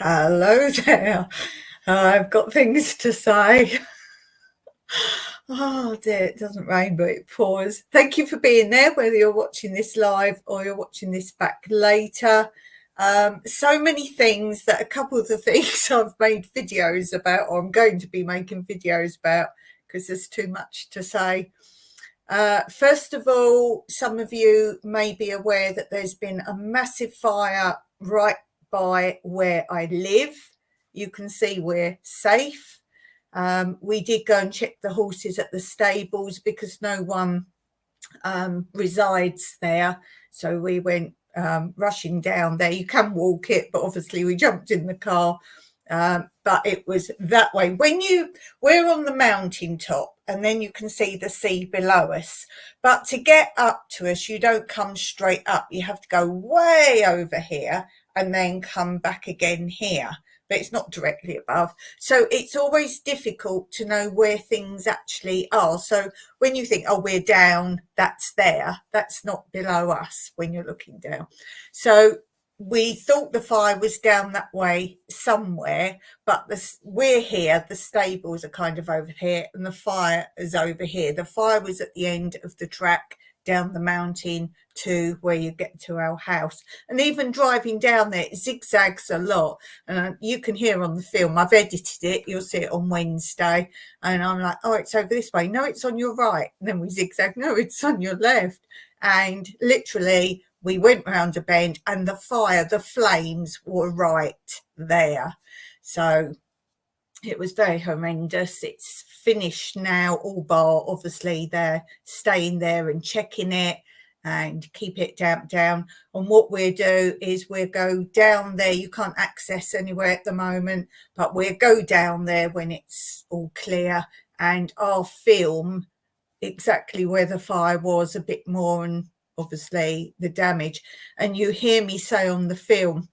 Hello there. I've got things to say. Oh dear, it doesn't rain, but it pours. Thank you for being there, whether you're watching this live or you're watching this back later. So many things that a couple of the things I've made videos about, or I'm going to be making videos about, because there's too much to say. First of all, some of you may be aware that there's been a massive fire right by where I live. You can see we're safe. We did go and check the horses at the stables because no one resides there. So we went rushing down there. You can walk it, but obviously we jumped in the car. But it was that way. We're on the mountain top, and then you can see the sea below us. But to get up to us, you don't come straight up. You have to go way over here and then come back again here. But it's not directly above. So it's always difficult to know where things actually are. So when you think, oh, we're down, that's there. That's not below us when you're looking down. So we thought the fire was down that way somewhere, but we're here, the stables are kind of over here, and the fire is over here. The fire was at the end of the track down the mountain to where you get to our house. And even driving down there, it zigzags a lot. And you can hear on the film, I've edited it, you'll see it on Wednesday. And I'm like, oh, it's over this way. No, it's on your right. And then we zigzag, no, it's on your left. And literally, we went round a bend and the fire, the flames were right there. So it was very horrendous. It's finished now, all bar obviously they're staying there and checking it and keep it damped down. And what we'll do is we'll go down there. You can't access anywhere at the moment, but we'll go down there when it's all clear, and I'll film exactly where the fire was a bit more, and obviously the damage. And you hear me say on the film,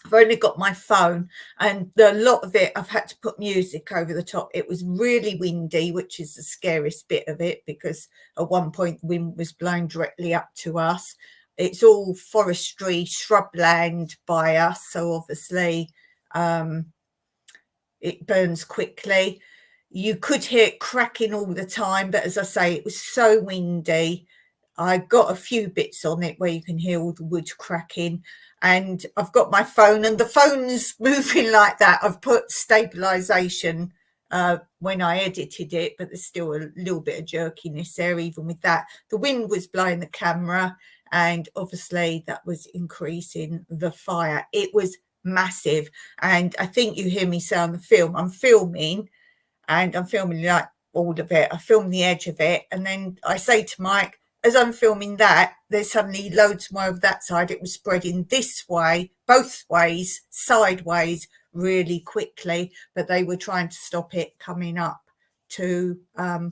I've only got my phone, and a lot of it I've had to put music over the top. It was really windy, which is the scariest bit of it, because at one point the wind was blowing directly up to us. It's all forestry, shrubland by us, so obviously it burns quickly. You could hear it cracking all the time, but as I say, it was so windy. I got a few bits on it where you can hear all the wood cracking, and I've got my phone, and the phone's moving like that. I've put stabilization when I edited it, but there's still a little bit of jerkiness there even with that. The wind was blowing the camera, and obviously that was increasing the fire. It was massive, and I think you hear me say on the film, I'm filming like all of it. I filmed the edge of it, and then I say to Mike, as I'm filming that, there's suddenly loads more over that side. It was spreading this way, both ways, sideways, really quickly, but they were trying to stop it coming up to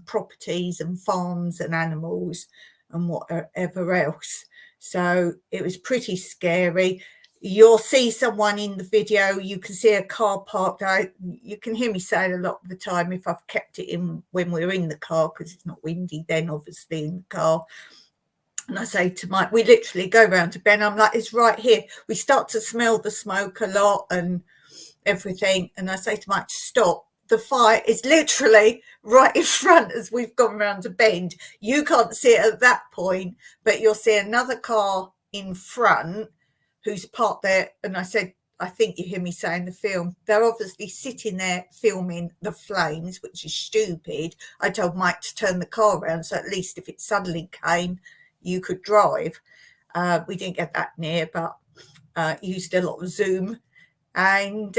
properties and farms and animals and whatever else. So it was pretty scary. You'll see someone in the video. You can see a car parked out. You can hear me saying a lot of the time if I've kept it in when we're in the car, because it's not windy then, obviously, in the car. And I say to Mike, we literally go round to Ben. I'm like, it's right here. We start to smell the smoke a lot and everything. And I say to Mike, stop. The fire is literally right in front as we've gone round a bend. You can't see it at that point, but you'll see another car in front who's parked there. And I said, I think you hear me saying the film, they're obviously sitting there filming the flames, which is stupid. I told Mike to turn the car around, so at least if it suddenly came, you could drive. We didn't get that near, but used a lot of zoom. And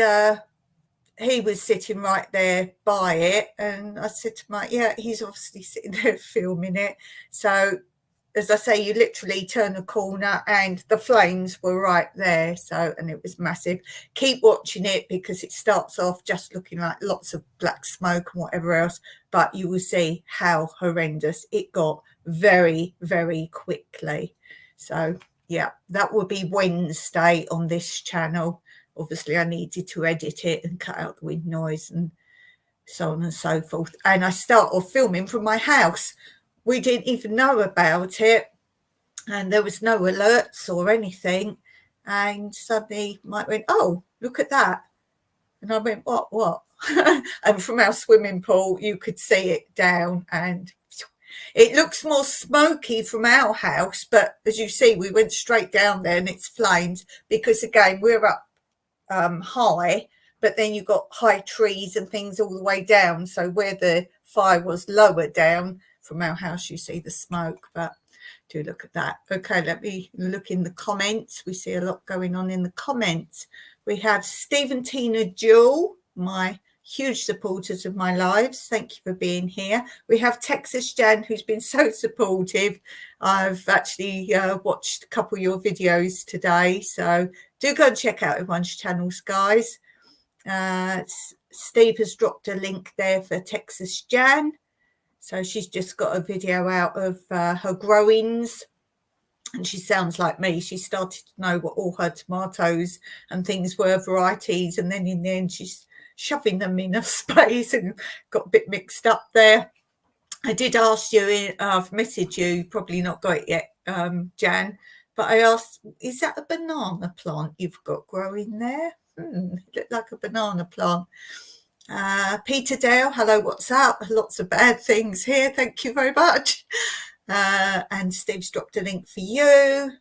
he was sitting right there by it. And I said to Mike, yeah, he's obviously sitting there filming it. So as I say, you literally turn a corner and the flames were right there. So, and it was massive. Keep watching it, because it starts off just looking like lots of black smoke and whatever else, but you will see how horrendous it got very, very quickly. So yeah, that will be Wednesday on this channel. Obviously I needed to edit it and cut out the wind noise and so on and so forth. And I start off filming from my house. We didn't even know about it, and there was no alerts or anything. And suddenly Mike went, oh, look at that. And I went, what? And from our swimming pool, you could see it down, and it looks more smoky from our house. But as you see, we went straight down there and it's flames because, again, we're up high, but then you've got high trees and things all the way down. So where the fire was lower down from our house, you see the smoke. But do look at that. Okay, let me look in the comments. We see a lot going on in the comments. We have Stephen, Tina, Jewel, my huge supporters of my lives. Thank you for being here. We have Texas Jan, who's been so supportive. I've actually watched a couple of your videos today, so do go and check out everyone's channels, guys. Steve has dropped a link there for Texas Jan. So she's just got a video out of her growings, and she sounds like me. She started to know what all her tomatoes and things were, varieties, and then in the end she's shoving them in a space and got a bit mixed up there. I did ask you, I've messaged you, probably not got it yet, Jan, but I asked, is that a banana plant you've got growing there? It looked like a banana plant. Peter Dale, hello, what's up? Lots of bad things here, thank you very much. And Steve's dropped a link for you.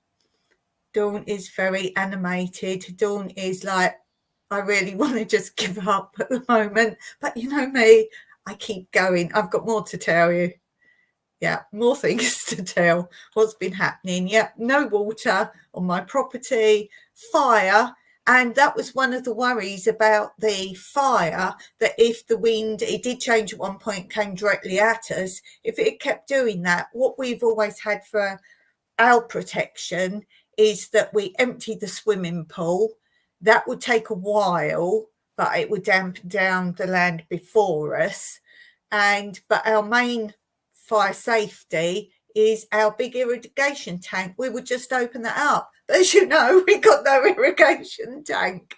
Dawn is very animated. Dawn is like, I really want to just give up at the moment, but you know me, I keep going. I've got more to tell you. Yeah, more things to tell. What's been happening? Yeah, no water on my property, fire. And that was one of the worries about the fire, that if the wind, it did change at one point, came directly at us, if it kept doing that, what we've always had for our protection is that we empty the swimming pool. That would take a while, but it would dampen down the land before us. But our main fire safety is our big irrigation tank. We would just open that up. But as you know, we got no irrigation tank.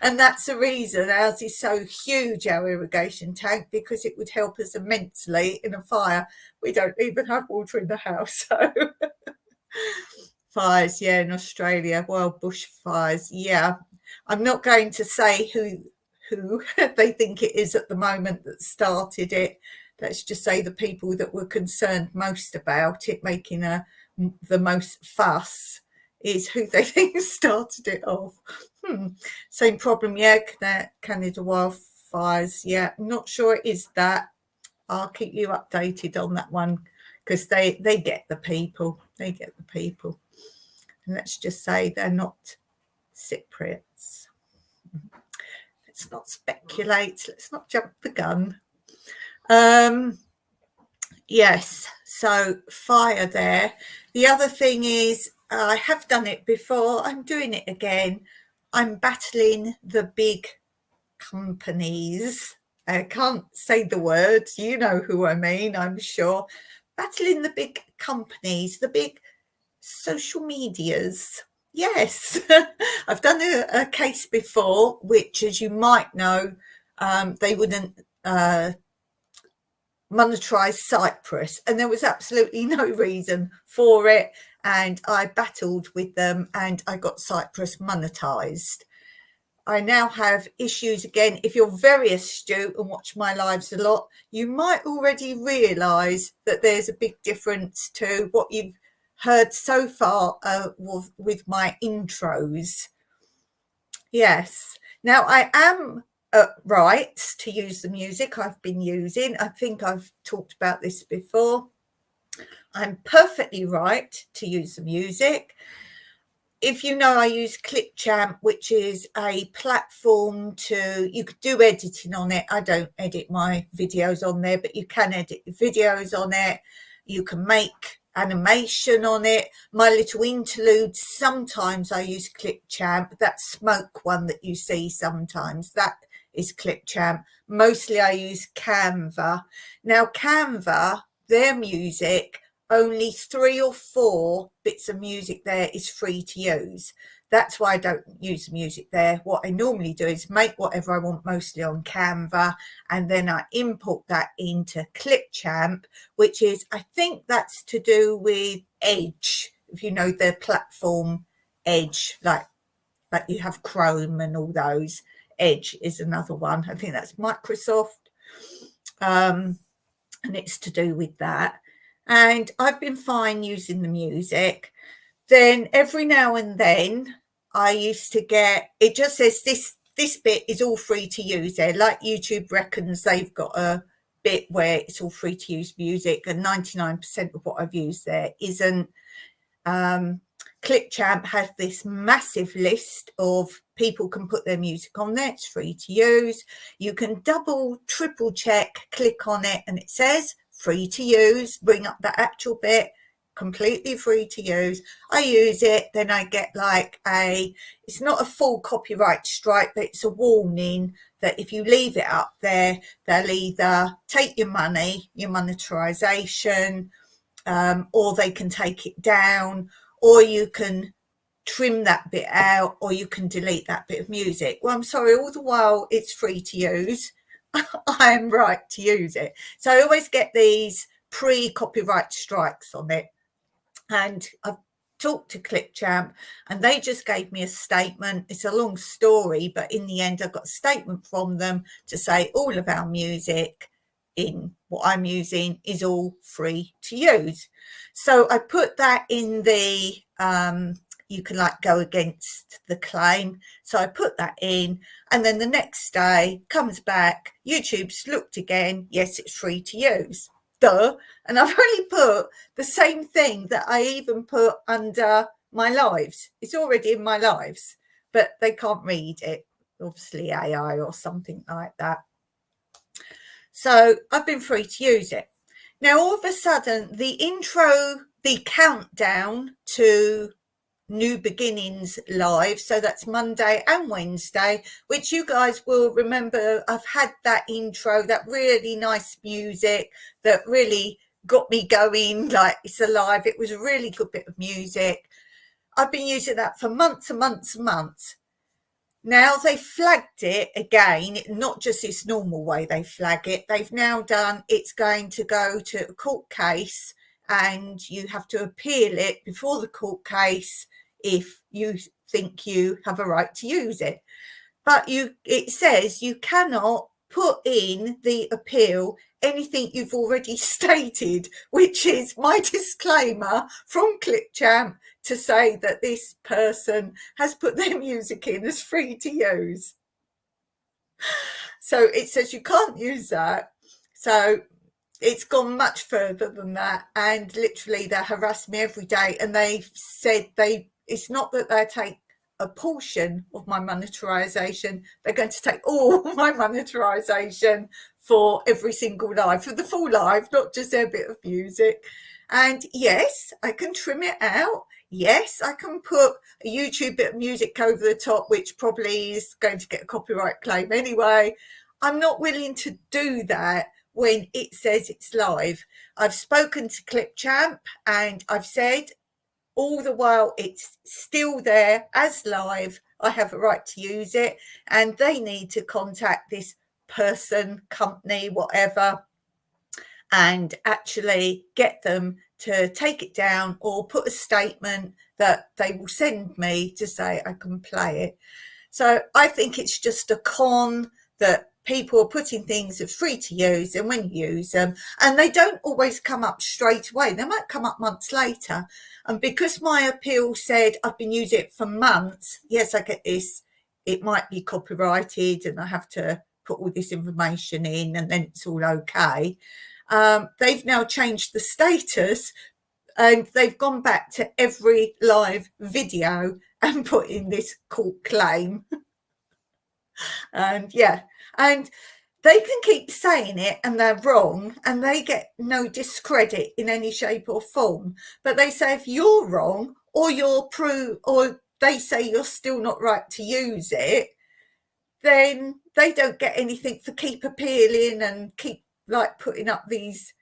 And that's the reason ours is so huge, our irrigation tank, because it would help us immensely in a fire. We don't even have water in the house. So fires, yeah, in Australia, wild bushfires, yeah. I'm not going to say who they think it is at the moment that started it. Let's just say the people that were concerned most about it, making the most fuss, is who they think started it off. Same problem, yeah, Canada wildfires, yeah. I'm not sure it is that. I'll keep you updated on that one, because they get the people. They get the people. And let's just say they're not Cypriots. Let's not speculate. Let's not jump the gun. Yes, so fire there. The other thing is, I have done it before. I'm doing it again. I'm battling the big companies. I can't say the words. You know who I mean, I'm sure. Battling the big companies, the big social medias. Yes, I've done a case before, which, as you might know, they wouldn't monetize Cyprus, and there was absolutely no reason for it. And I battled with them and I got Cyprus monetized. I now have issues again. If you're very astute and watch my lives a lot, you might already realize that there's a big difference to what you've heard so far with my intros. Yes. Now I am rights to use the music I've been using. I think I've talked about this before. I'm perfectly right to use the music. If you know, I use Clipchamp, which is a platform you could do editing on it. I don't edit my videos on there, but you can edit videos on it. You can make animation on it. My little interludes, sometimes I use Clipchamp. That smoke one that you see sometimes, that is Clipchamp. Mostly I use Canva. Now Canva, their music, only 3 or 4 bits of music there is free to use. That's why I don't use music there. What I normally do is make whatever I want, mostly on Canva, and then I import that into Clipchamp, which is, I think that's to do with Edge, if you know the platform Edge, like you have Chrome and all those. Edge is another one. I think that's Microsoft. And it's to do with that. And I've been fine using the music. Then every now and then I used to get, it just says this bit is all free to use there. Like YouTube reckons they've got a bit where it's all free to use music, and 99% of what I've used there isn't. Clipchamp has this massive list of people can put their music on there. It's free to use. You can double, triple check, click on it, and it says free to use. Bring up that actual bit, completely free to use. I use it, then I get like it's not a full copyright strike, but it's a warning that if you leave it up there, they'll either take your money, your monetization, or they can take it down, or you can trim that bit out, or you can delete that bit of music. Well, I'm sorry, all the while it's free to use, I am right to use it. So I always get these pre-copyright strikes on it. And I've talked to Clipchamp, and they just gave me a statement. It's a long story, but in the end, I got a statement from them to say all of our music in what I'm using is all free to use. So I put that in the you can like go against the claim. So I put that in, and then the next day comes back, YouTube's looked again, yes, it's free to use. Duh. And I've only put the same thing that I even put under my lives. It's already in my lives, but they can't read it. Obviously AI or something like that. So I've been free to use it. Now, all of a sudden, the intro, the countdown to New Beginnings live, so that's Monday and Wednesday, which you guys will remember. I've had that intro, that really nice music that really got me going, like it's alive. It was a really good bit of music. I've been using that for months and months and months. Now they flagged it again, not just this normal way they flag it. They've now done, it's going to go to a court case, and you have to appeal it before the court case if you think you have a right to use it. But it says you cannot put in the appeal anything you've already stated, which is my disclaimer from Clipchamp to say that this person has put their music in as free to use. So it says you can't use that. So it's gone much further than that, and literally they harass me every day, and they said it's not that they take a portion of my monetization, they're going to take all my monetization for every single live, for the full live, not just their bit of music. And yes, I can trim it out. Yes, I can put a YouTube bit of music over the top, which probably is going to get a copyright claim anyway. I'm not willing to do that when it says it's live. I've spoken to Clipchamp, and I've said all the while it's still there as live, I have a right to use it, and they need to contact this person, company, whatever, and actually get them to take it down or put a statement that they will send me to say I can play it. So I think it's just a con that people are putting things as free to use, and when you use them, and they don't always come up straight away, they might come up months later. And because my appeal said I've been using it for months, yes, I get this, it might be copyrighted and I have to put all this information in and then it's all okay. They've now changed the status, and they've gone back to every live video and put in this court claim. And yeah, and they can keep saying it and they're wrong, and they get no discredit in any shape or form. But they say if you're wrong, or or they say you're still not right to use it, then they don't get anything for keep appealing and keep like putting up these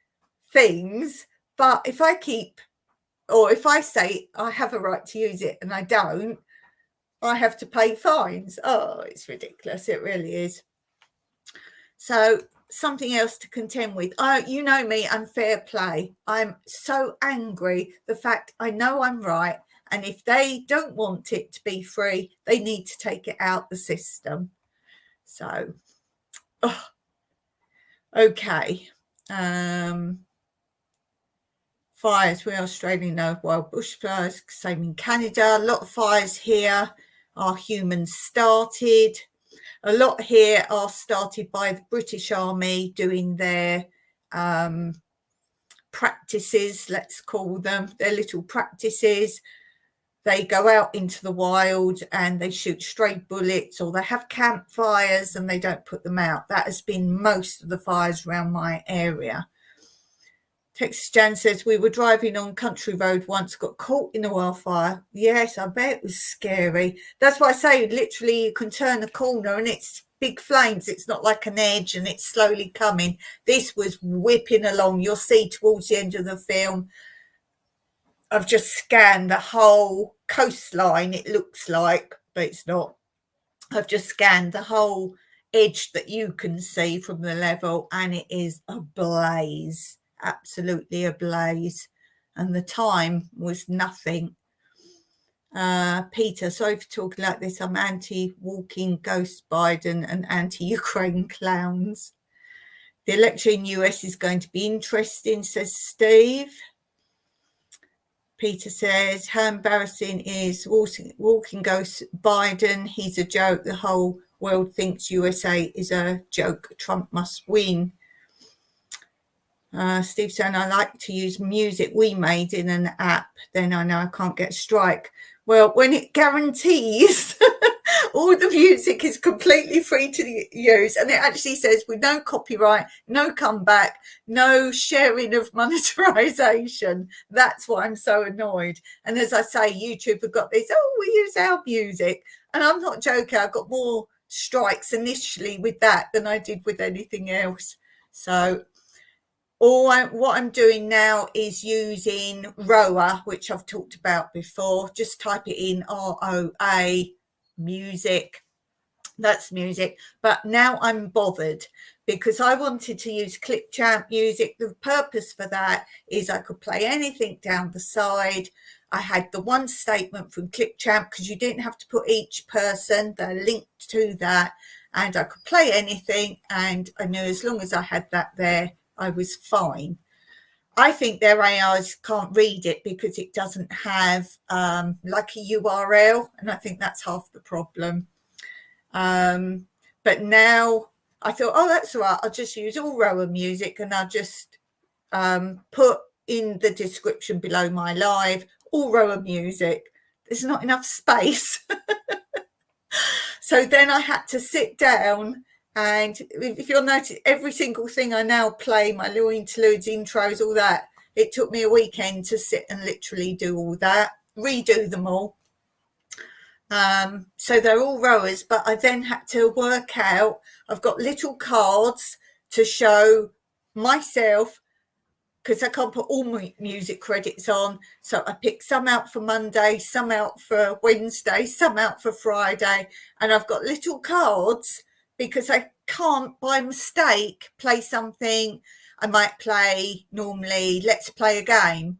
things. But if I if I say I have a right to use it and I don't, I have to pay fines. Oh, it's ridiculous. It really is. So something else to contend with. You know me, I'm fair play. I'm so angry. The fact I know I'm right, and if they don't want it to be free, they need to take it out the system. So, okay. Fires, we Australian know wild bushfires, same in Canada. A lot of fires here are human started. A lot here are started by the British Army doing their practices, let's call them, their little practices. They go out into the wild and they shoot stray bullets, or they have campfires and they don't put them out. That has been most of the fires around my area. Texas Jan says, we were driving on country road once, got caught in a wildfire. Yes, I bet it was scary. That's why I say literally you can turn a corner and it's big flames. It's not like an edge and it's slowly coming. This was whipping along. You'll see towards the end of the film, I've just scanned the whole coastline, it looks like, but it's not. I've just scanned the whole edge that you can see from the level, and it is ablaze, absolutely ablaze. And the time was nothing. Peter, sorry for talking like this. I'm anti-walking ghost Biden and anti-Ukraine clowns. The election in US is going to be interesting, says Steve. Peter says, how embarrassing is walking ghost Biden? He's a joke. The whole world thinks USA is a joke. Trump must win. Steve saying, I like to use music we made in an app. Then I know I can't get a strike. Well, when it guarantees all the music is completely free to use, and it actually says with no copyright, no comeback, no sharing of monetization, that's why I'm so annoyed. And as I say, YouTube have got this, we use our music. And I'm not joking, I got more strikes initially with that than I did with anything else. So what I'm doing now is using Roa, which I've talked about before. Just type it in, ROA, music. That's music. But now I'm bothered because I wanted to use Clipchamp music. The purpose for that is I could play anything down the side. I had the one statement from Clipchamp because you didn't have to put each person. They're linked to that. And I could play anything. And I knew as long as I had that there, I was fine. I think their AIs can't read it because it doesn't have like a URL, and I think that's half the problem. But now I thought, that's all right, I'll just use all Roa music, and I'll just put in the description below my live, all Roa music. There's not enough space. So then I had to sit down. And if you'll notice, every single thing I now play, my little interludes, intros, all that, it took me a weekend to sit and literally do all that, redo them all. So they're all Roas, but I then had to work out, I've got little cards to show myself, because I can't put all my music credits on. So I picked some out for Monday, some out for Wednesday, some out for Friday. And I've got little cards because I can't by mistake play something. I might play normally, let's play a game,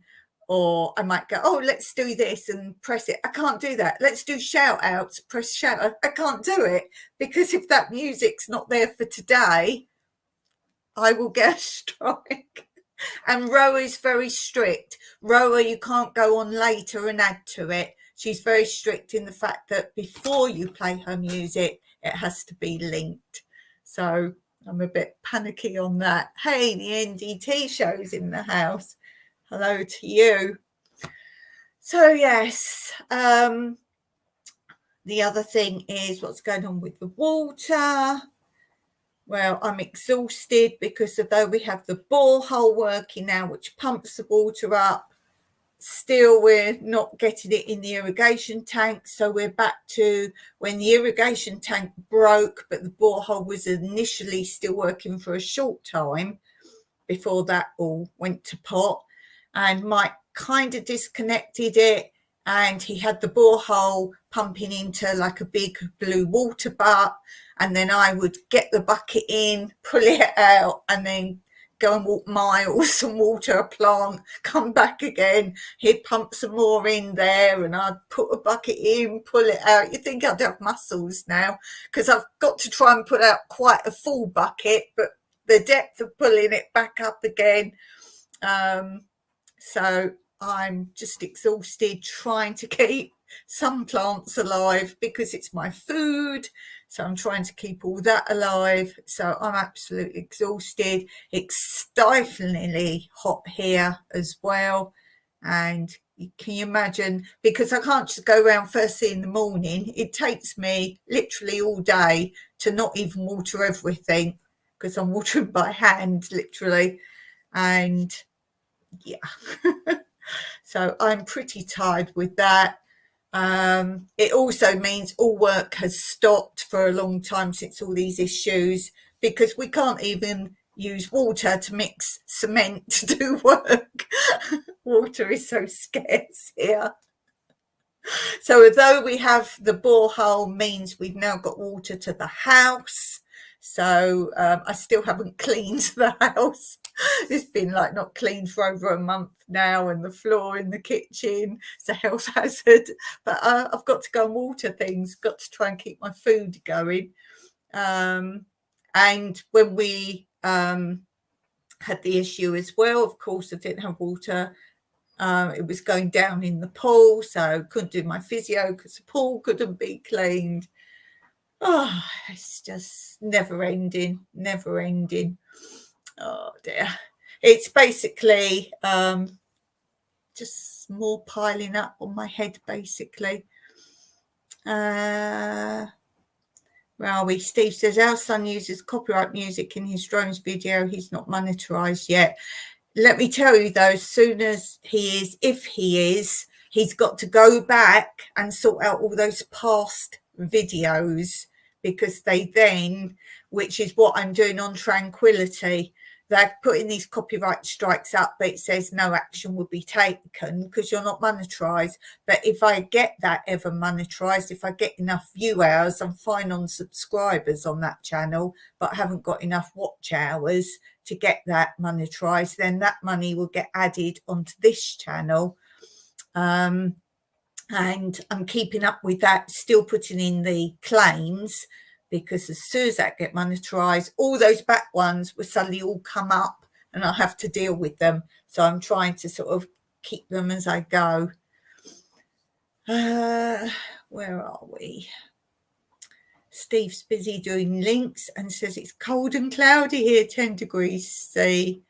or I might go, let's do this and press it. I can't do that. Let's do shout outs, press shout out. I can't do it because if that music's not there for today, I will get a strike. And Roa is very strict. Roa, you can't go on later and add to it. She's very strict in the fact that before you play her music, it has to be linked. So I'm a bit panicky on that. Hey, the NDT show's in the house. Hello to you. So yes, the other thing is what's going on with the water. Well, I'm exhausted because although we have the borehole working now, which pumps the water up, still we're not getting it in the irrigation tank. So we're back to when the irrigation tank broke, but the borehole was initially still working for a short time before that all went to pot. And Mike kind of disconnected it, and he had the borehole pumping into like a big blue water butt. And then I would get the bucket in, pull it out, and then go and walk miles and water a plant, come back again, he'd pump some more in there, and I'd put a bucket in, pull it out. You'd think I'd have muscles now, because I've got to try and put out quite a full bucket, but the depth of pulling it back up again. So I'm just exhausted trying to keep some plants alive because it's my food. So I'm trying to keep all that alive. So I'm absolutely exhausted. It's stiflingly hot here as well. And can you imagine, because I can't just go around first thing in the morning, it takes me literally all day to not even water everything, because I'm watering by hand, literally. And yeah, so I'm pretty tired with that. It also means all work has stopped for a long time since all these issues, because we can't even use water to mix cement to do work. Water is so scarce here. So although we have the borehole, means we've now got water to the house. So I still haven't cleaned the house. It's been like not cleaned for over a month now, and the floor in the kitchen, it's a health hazard. But I've got to go and water things, got to try and keep my food going. And when we had the issue as well, of course, I didn't have water. It was going down in the pool, so couldn't do my physio because the pool couldn't be cleaned. Oh, it's just never ending. Oh dear. It's basically just more piling up on my head, basically. Where are we? Steve says, our son uses copyright music in his drones video. He's not monetized yet. Let me tell you, though, as soon as he is, if he is, he's got to go back and sort out all those past videos, because they then, which is what I'm doing on Tranquility, they're putting these copyright strikes up, but it says no action will be taken because you're not monetized. But if I get that ever monetized, if I get enough view hours, I'm fine on subscribers on that channel, but I haven't got enough watch hours to get that monetized, then that money will get added onto this channel. And I'm keeping up with that, still putting in the claims, because as soon as that get monetized, all those back ones will suddenly all come up and I'll have to deal with them. So I'm trying to sort of keep them as I go. Where are we? Steve's busy doing links and says it's cold and cloudy here, 10 degrees C.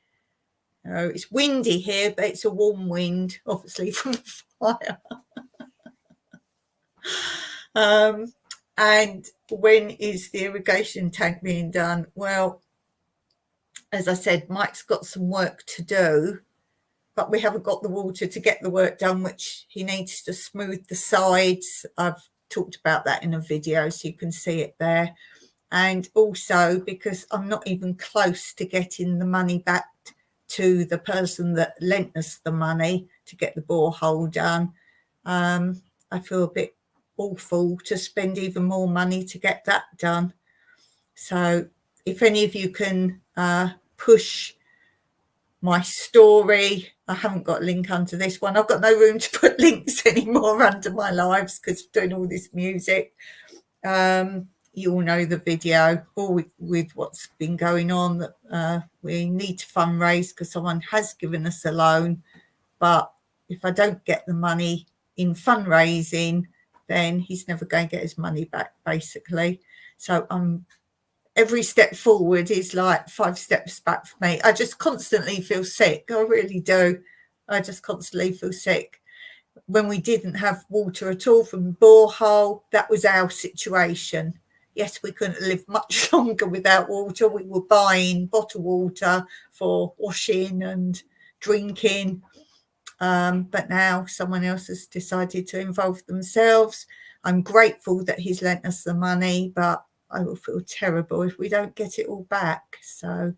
Oh, it's windy here, but it's a warm wind, obviously from the fire. And when is the irrigation tank being done? Well, as I said, Mike's got some work to do, but we haven't got the water to get the work done, which he needs to smooth the sides. I've talked about that in a video, so you can see it there. And also because I'm not even close to getting the money back to the person that lent us the money to get the borehole done. I feel a bit awful to spend even more money to get that done. So if any of you can push my story, I haven't got a link under this one. I've got no room to put links anymore under my lives because of doing all this music. You all know the video, all with what's been going on, that we need to fundraise because someone has given us a loan. But if I don't get the money in fundraising, then he's never going to get his money back, basically. So every step forward is like 5 steps back for me. I just constantly feel sick. I really do. I just constantly feel sick. When we didn't have water at all from the borehole, that was our situation. Yes, we couldn't live much longer without water. We were buying bottled water for washing and drinking. But now someone else has decided to involve themselves. I'm grateful that he's lent us the money, but I will feel terrible if we don't get it all back. So,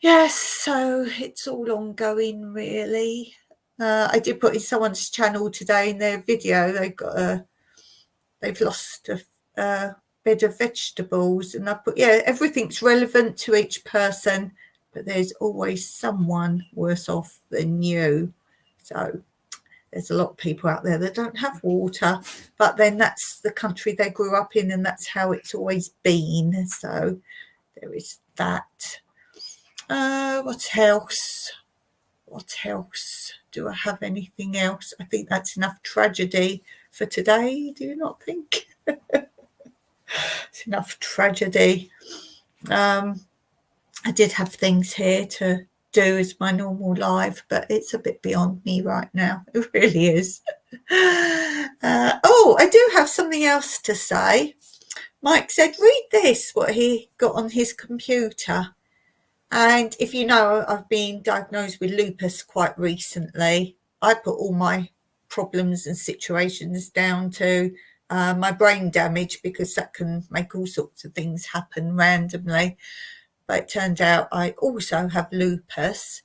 yes, so it's all ongoing, really. I did put in someone's channel today in their video. They've lost a bed of vegetables, and I put, yeah, everything's relevant to each person but there's always someone worse off than you. So there's a lot of people out there that don't have water, but then that's the country they grew up in and that's how it's always been. So there is that. What else? What else? Do I have anything else? I think that's enough tragedy for today. Do you not think? It's enough tragedy. I did have things here to do as my normal life, but it's a bit beyond me right now. It really is. I do have something else to say. Mike said, read this, what he got on his computer. And if you know, I've been diagnosed with lupus quite recently. I put all my problems and situations down to my brain damage, because that can make all sorts of things happen randomly. But it turned out I also have lupus.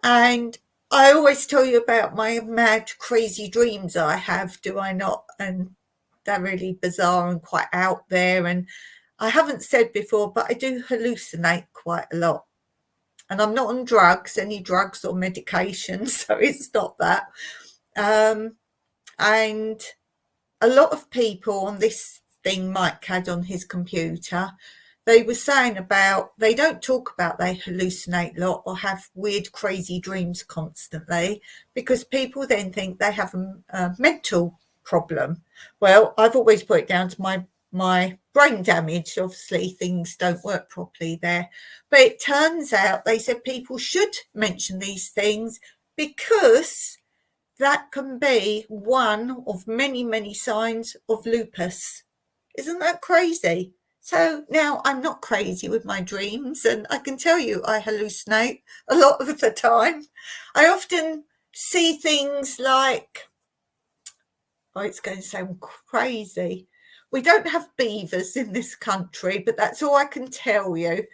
And I always tell you about my mad, crazy dreams I have, do I not? And they're really bizarre and quite out there. And I haven't said before, but I do hallucinate quite a lot. And I'm not on drugs, any drugs or medication, so it's not that. And a lot of people on this thing Mike had on his computer, they were saying about, they don't talk about they hallucinate a lot or have weird, crazy dreams constantly, because people then think they have a mental problem. Well, I've always put it down to my brain damage. Obviously things don't work properly there, but it turns out they said people should mention these things because that can be one of many signs of lupus. Isn't that crazy? So now I'm not crazy with my dreams, and I can tell you I hallucinate a lot of the time. I often see things like, it's going to sound crazy, we don't have beavers in this country, but that's all I can tell you.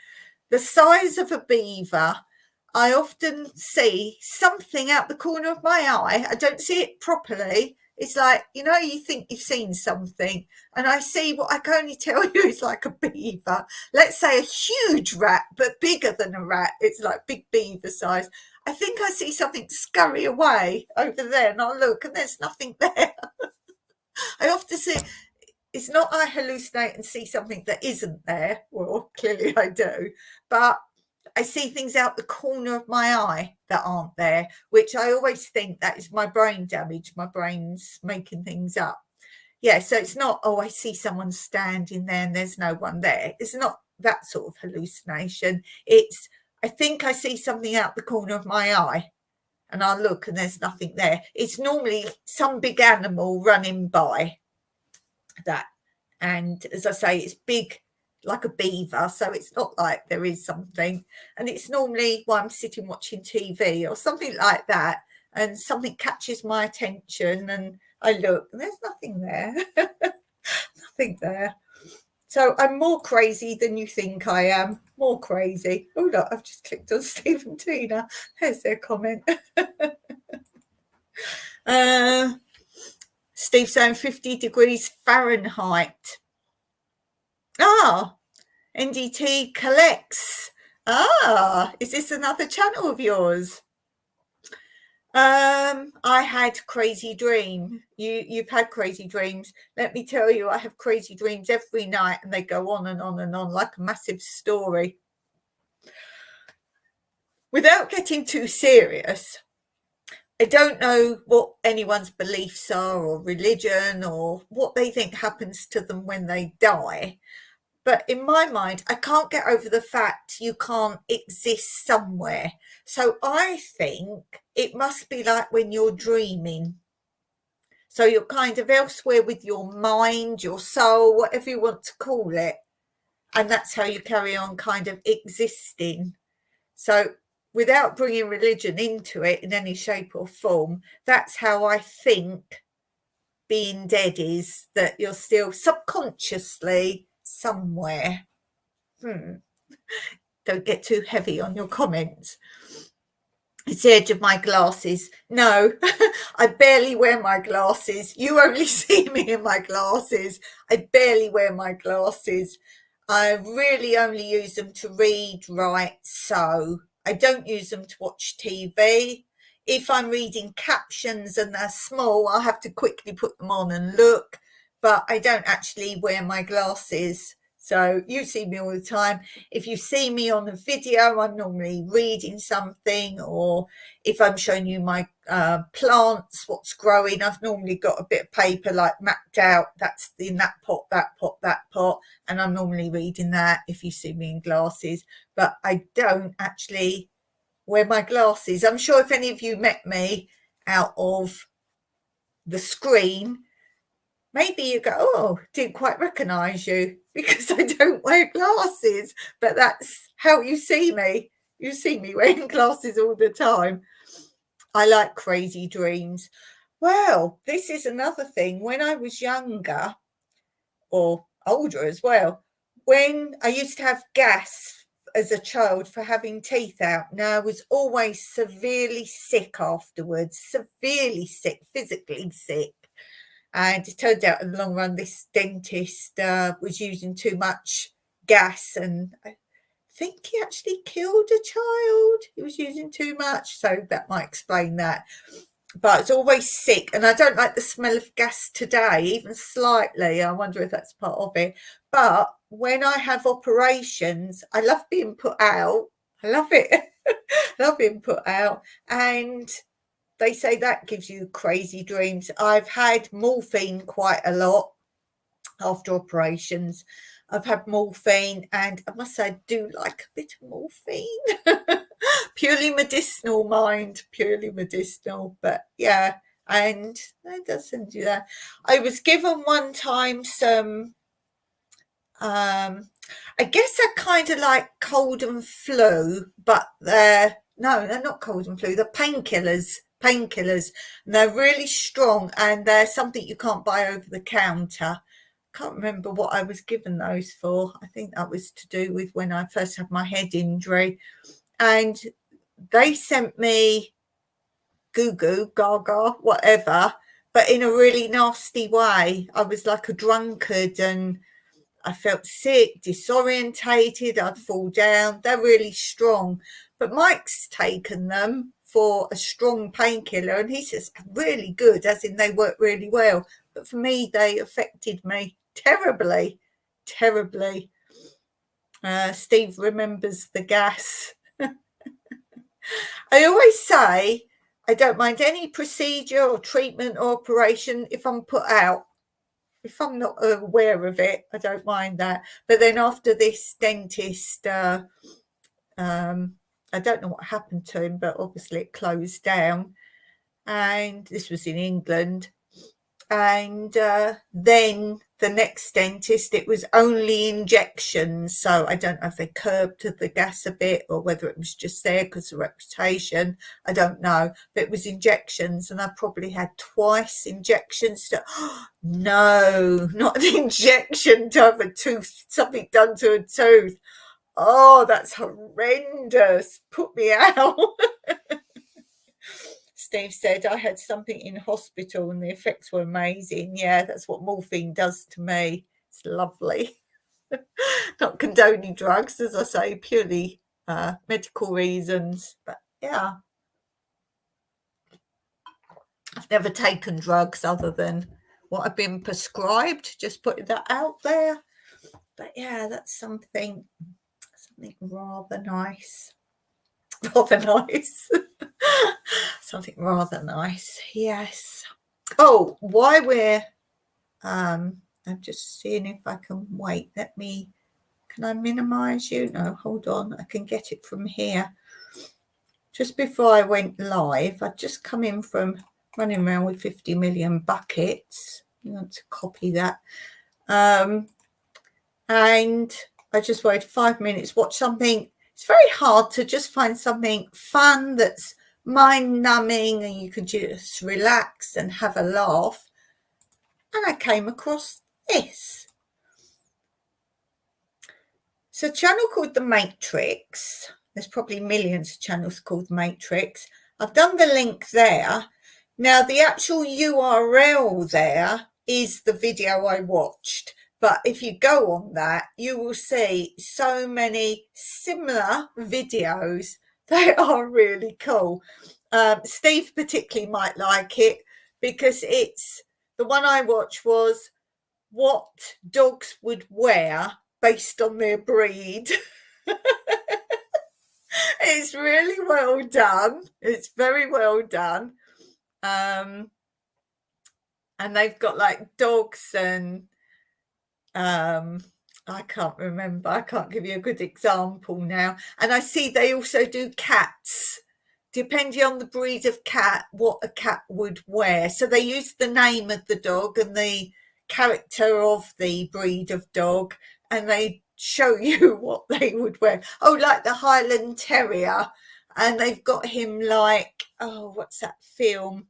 The size of a beaver, I often see something out the corner of my eye. I don't see it properly. It's like, you think you've seen something, and I see what I can only tell you is like a beaver. Let's say a huge rat, but bigger than a rat. It's like big beaver size. I think I see something scurry away over there, and I'll look, and there's nothing there. I often see, it's not I hallucinate and see something that isn't there. Well, clearly I do, but I see things out the corner of my eye that aren't there, which I always think that is my brain damage. My brain's making things up. Yeah, so it's not, I see someone standing there and there's no one there. It's not that sort of hallucination. It's, I think I see something out the corner of my eye and I look and there's nothing there. It's normally some big animal running by that. And as I say, it's big, like a beaver, so it's not like there is something. And it's normally while I'm sitting watching TV or something like that, and something catches my attention and I look and there's nothing there. Nothing there. So I'm more crazy than you think I am. More crazy. Oh look, I've just clicked on Steve and Tina. There's their comment. Steve saying 50 degrees Fahrenheit. NDT collects. Is this another channel of yours? I had crazy dream. You've had crazy dreams. Let me tell you, I have crazy dreams every night and they go on and on and on like a massive story. Without getting too serious, I don't know what anyone's beliefs are or religion or what they think happens to them when they die. But in my mind, I can't get over the fact you can't exist somewhere. So I think it must be like when you're dreaming. So you're kind of elsewhere with your mind, your soul, whatever you want to call it. And that's how you carry on kind of existing. So without bringing religion into it in any shape or form, that's how I think being dead is, that you're still subconsciously somewhere. Don't get too heavy on your comments. It's the edge of my glasses. No, I barely wear my glasses. You only see me in my glasses. I barely wear my glasses. I really only use them to read, write, sew. I don't use them to watch TV. If I'm reading captions and they're small, I'll have to quickly put them on and look, but I don't actually wear my glasses. So you see me all the time. If you see me on a video, I'm normally reading something, or if I'm showing you my plants, what's growing, I've normally got a bit of paper like mapped out. That's in that pot, that pot, that pot, and I'm normally reading that if you see me in glasses. But I don't actually wear my glasses. I'm sure if any of you met me out of the screen, maybe you go, oh, didn't quite recognise you because I don't wear glasses. But that's how you see me. You see me wearing glasses all the time. I like crazy dreams. Well, this is another thing. When I was younger, or older as well, when I used to have gas as a child for having teeth out, now I was always severely sick afterwards, severely sick, physically sick. And it turned out in the long run, this dentist was using too much gas, and I think he actually killed a child. He was using too much, so that might explain that. But it's always sick, and I don't like the smell of gas today, even slightly. I wonder if that's part of it. But when I have operations, I love being put out. I love it. Love being put out. And they say that gives you crazy dreams. I've had morphine quite a lot after operations. I've had morphine, and I must say I do like a bit of morphine. Purely medicinal, mind, purely medicinal. But yeah, and it doesn't do that. I was given one time some, I guess they're kind of like cold and flu, but they're not cold and flu. They're painkillers. And they're really strong, and they're something you can't buy over the counter. Can't remember what I was given those for. I think that was to do with when I first had my head injury, and they sent me goo goo, gaga, whatever, but in a really nasty way. I was like a drunkard, and I felt sick, disorientated, I'd fall down. They're really strong. But Mike's taken them for a strong painkiller, and he says really good, as in they work really well. But for me, they affected me terribly, terribly. Steve remembers the gas. I always say I don't mind any procedure or treatment or operation if I'm put out. If I'm not aware of it, I don't mind that. But then after this dentist, I don't know what happened to him, but obviously it closed down. And this was in England. And then the next dentist, it was only injections. So I don't know if they curbed the gas a bit or whether it was just there because of reputation. I don't know. But it was injections, and I probably had twice injections. No, not an injection to have a tooth, something done to a tooth. Oh, that's horrendous. Put me out. Steve said I had something in hospital and the effects were amazing. Yeah, that's what morphine does to me. It's lovely. Not condoning drugs, as I say, purely medical reasons. But yeah, I've never taken drugs other than what I've been prescribed, just putting that out there. But yeah, that's something rather nice. Rather nice. Something rather nice, yes. Oh, why we're I'm just seeing if I can wait. Can I minimize you? No, hold on, I can get it from here. Just before I went live, I'd just come in from running around with 50 million buckets. You want to copy that. And I just waited 5 minutes, watch something. It's very hard to just find something fun that's mind-numbing and you can just relax and have a laugh. And I came across this. It's a channel called The Matrix. There's probably millions of channels called The Matrix. I've done the link there. Now, the actual URL there is the video I watched. But if you go on that, you will see so many similar videos. They are really cool. Steve particularly might like it because it's the one I watched was what dogs would wear based on their breed. It's really well done. It's very well done. And they've got like dogs and I can't remember. I can't give you a good example now. And I see they also do cats, depending on the breed of cat, what a cat would wear. So they use the name of the dog and the character of the breed of dog, and they show you what they would wear. Oh, like the Highland Terrier. And they've got him like, oh, what's that film?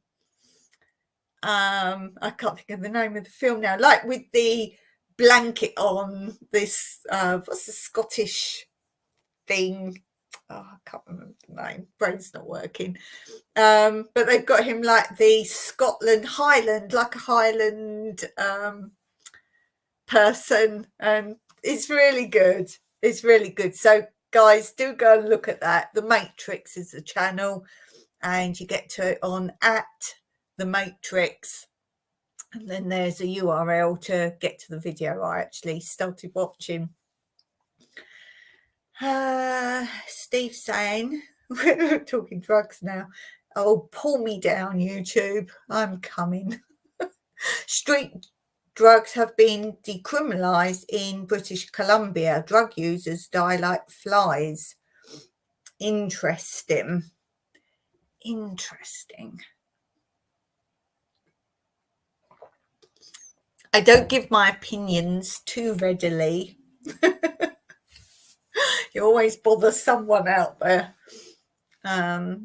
I can't think of the name of the film now. Like with the blanket on this, what's the Scottish thing? Oh, I can't remember the name. Brain's not working. But they've got him like the Scotland Highland, like a Highland person, and it's really good. It's really good. So guys, do go and look at that. The Matrix is the channel, and you get to it on @The Matrix, and then there's a URL to get to the video I actually started watching. Steve saying, we're talking drugs now. Oh, pull me down, YouTube. I'm coming. Street drugs have been decriminalised in British Columbia. Drug users die like flies. Interesting. I don't give my opinions too readily. You always bother someone out there. I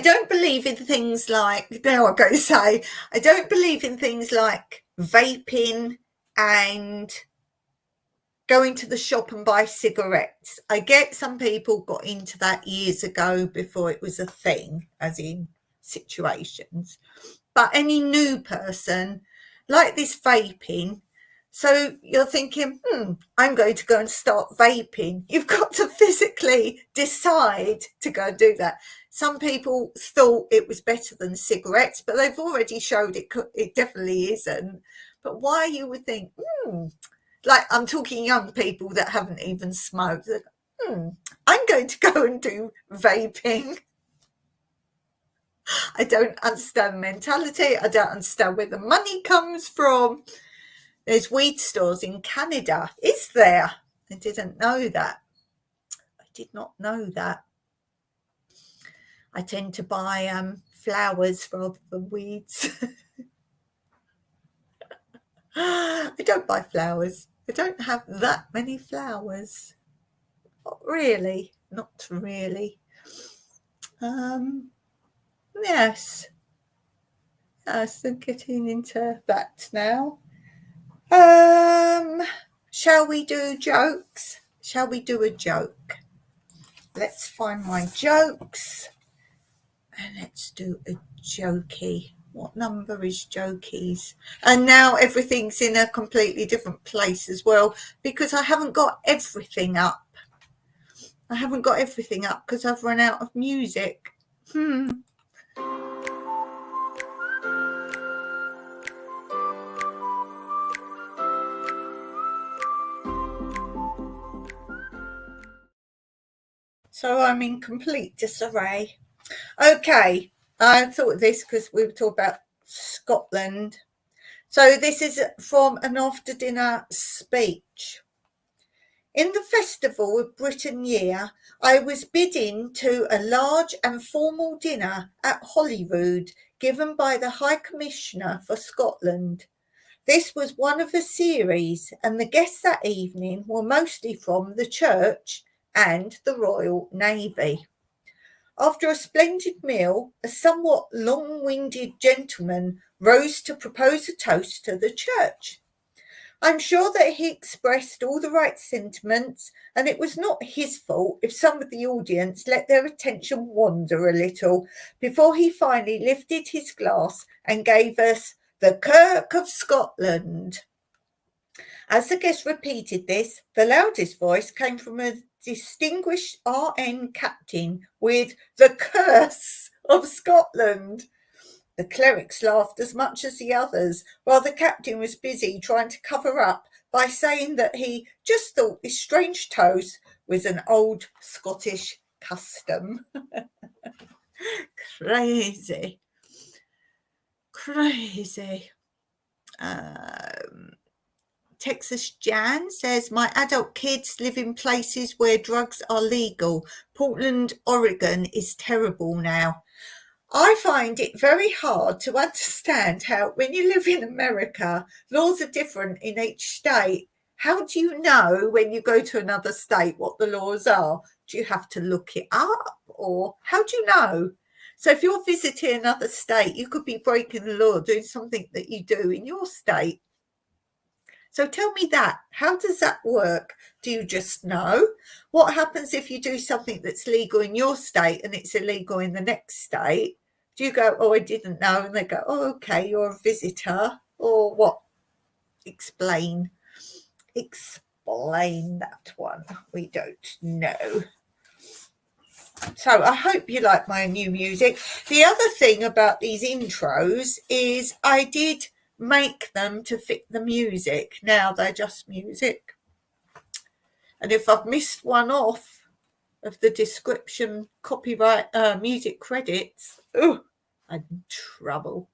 don't believe in things like, now I'm going to say, I don't believe in things like vaping and going to the shop and buy cigarettes. I get some people got into that years ago before it was a thing, as in situations. But any new person, like this vaping, so you're thinking, I'm going to go and start vaping. You've got to physically decide to go and do that. Some people thought it was better than cigarettes, but they've already showed it definitely isn't. But why you would think, like I'm talking young people that haven't even smoked, I'm going to go and do vaping. I don't understand the mentality. I don't understand where the money comes from. There's weed stores in Canada. Is there? I didn't know that. I did not know that. I tend to buy flowers rather than weeds. I don't buy flowers. I don't have that many flowers. Not really. Not really. Yes. So getting into that now. Shall we do jokes? Shall we do a joke? Let's find my jokes and let's do a jokey. What number is jokies? And now everything's in a completely different place as well because I haven't got everything up. I haven't got everything up because I've run out of music. So I'm in complete disarray. Okay, I thought of this because we were talking about Scotland. So this is from an after dinner speech. In the festival of Britain year, I was bidden to a large and formal dinner at Holyrood given by the High Commissioner for Scotland. This was one of a series, and the guests that evening were mostly from the Church and the Royal Navy. After a splendid meal, a somewhat long-winded gentleman rose to propose a toast to the Church. I'm sure that he expressed all the right sentiments, and it was not his fault if some of the audience let their attention wander a little before he finally lifted his glass and gave us the Kirk of Scotland. As the guest repeated this, the loudest voice came from a distinguished RN captain with the curse of Scotland. The clerics laughed as much as the others, while the captain was busy trying to cover up by saying that he just thought this strange toast was an old Scottish custom. Crazy. Crazy. Texas Jan says, my adult kids live in places where drugs are legal. Portland, Oregon is terrible now. I find it very hard to understand how, when you live in America, laws are different in each state. How do you know when you go to another state what the laws are? Do you have to look it up, or how do you know? So if you're visiting another state, you could be breaking the law, doing something that you do in your state. So tell me that. How does that work? Do you just know? What happens if you do something that's legal in your state and it's illegal in the next state? Do you go, oh, I didn't know? And they go, oh, okay, you're a visitor. Or what? Explain that one. We don't know. So I hope you like my new music. The other thing about these intros is I did make them to fit the music. Now they're just music. And if I've missed one off of the description, copyright, music credits, I'm in trouble.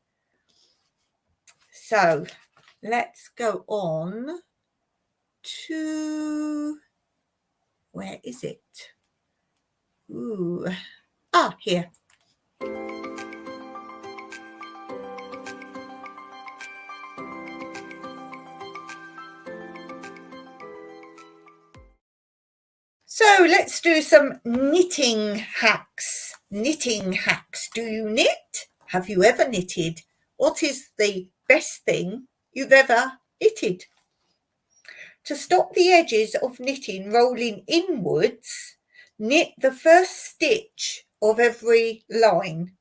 So let's go on to, where is it? Here. So let's do some knitting hacks. Knitting hacks. Do you knit? Have you ever knitted? What is the best thing you've ever knitted? To stop the edges of knitting rolling inwards, knit the first stitch of every line.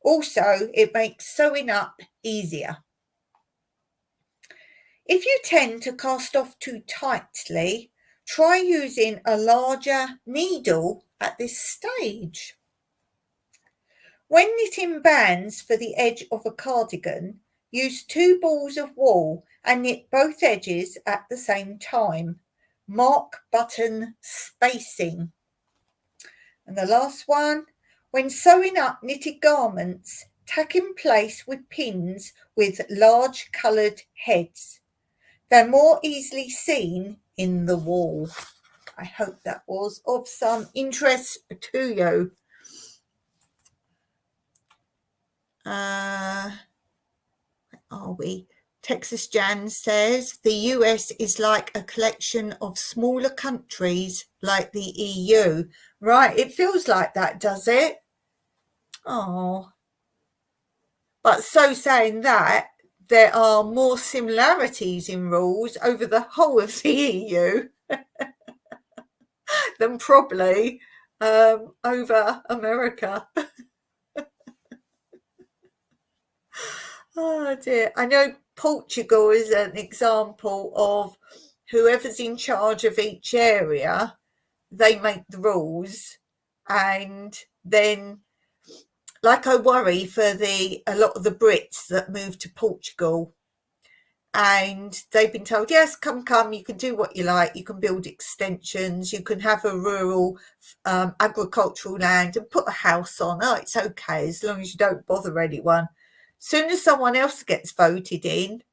Also, it makes sewing up easier. If you tend to cast off too tightly, try using a larger needle at this stage. When knitting bands for the edge of a cardigan, use 2 balls of wool and knit both edges at the same time. Mark button spacing. And the last one, when sewing up knitted garments, tack in place with pins with large coloured heads. They're more easily seen in the wool. I hope that was of some interest to you. Where are we? Texas Jan says the US is like a collection of smaller countries like the EU. Right, it feels like that, does it? Oh. But so saying that, there are more similarities in rules over the whole of the EU than probably over America. Oh dear. I know Portugal is an example of whoever's in charge of each area, they make the rules. And then, like, I worry for a lot of the Brits that moved to Portugal, and they've been told, yes, come, you can do what you like, you can build extensions, you can have a rural agricultural land and put a house on. Oh, it's okay as long as you don't bother anyone. Soon as someone else gets voted in,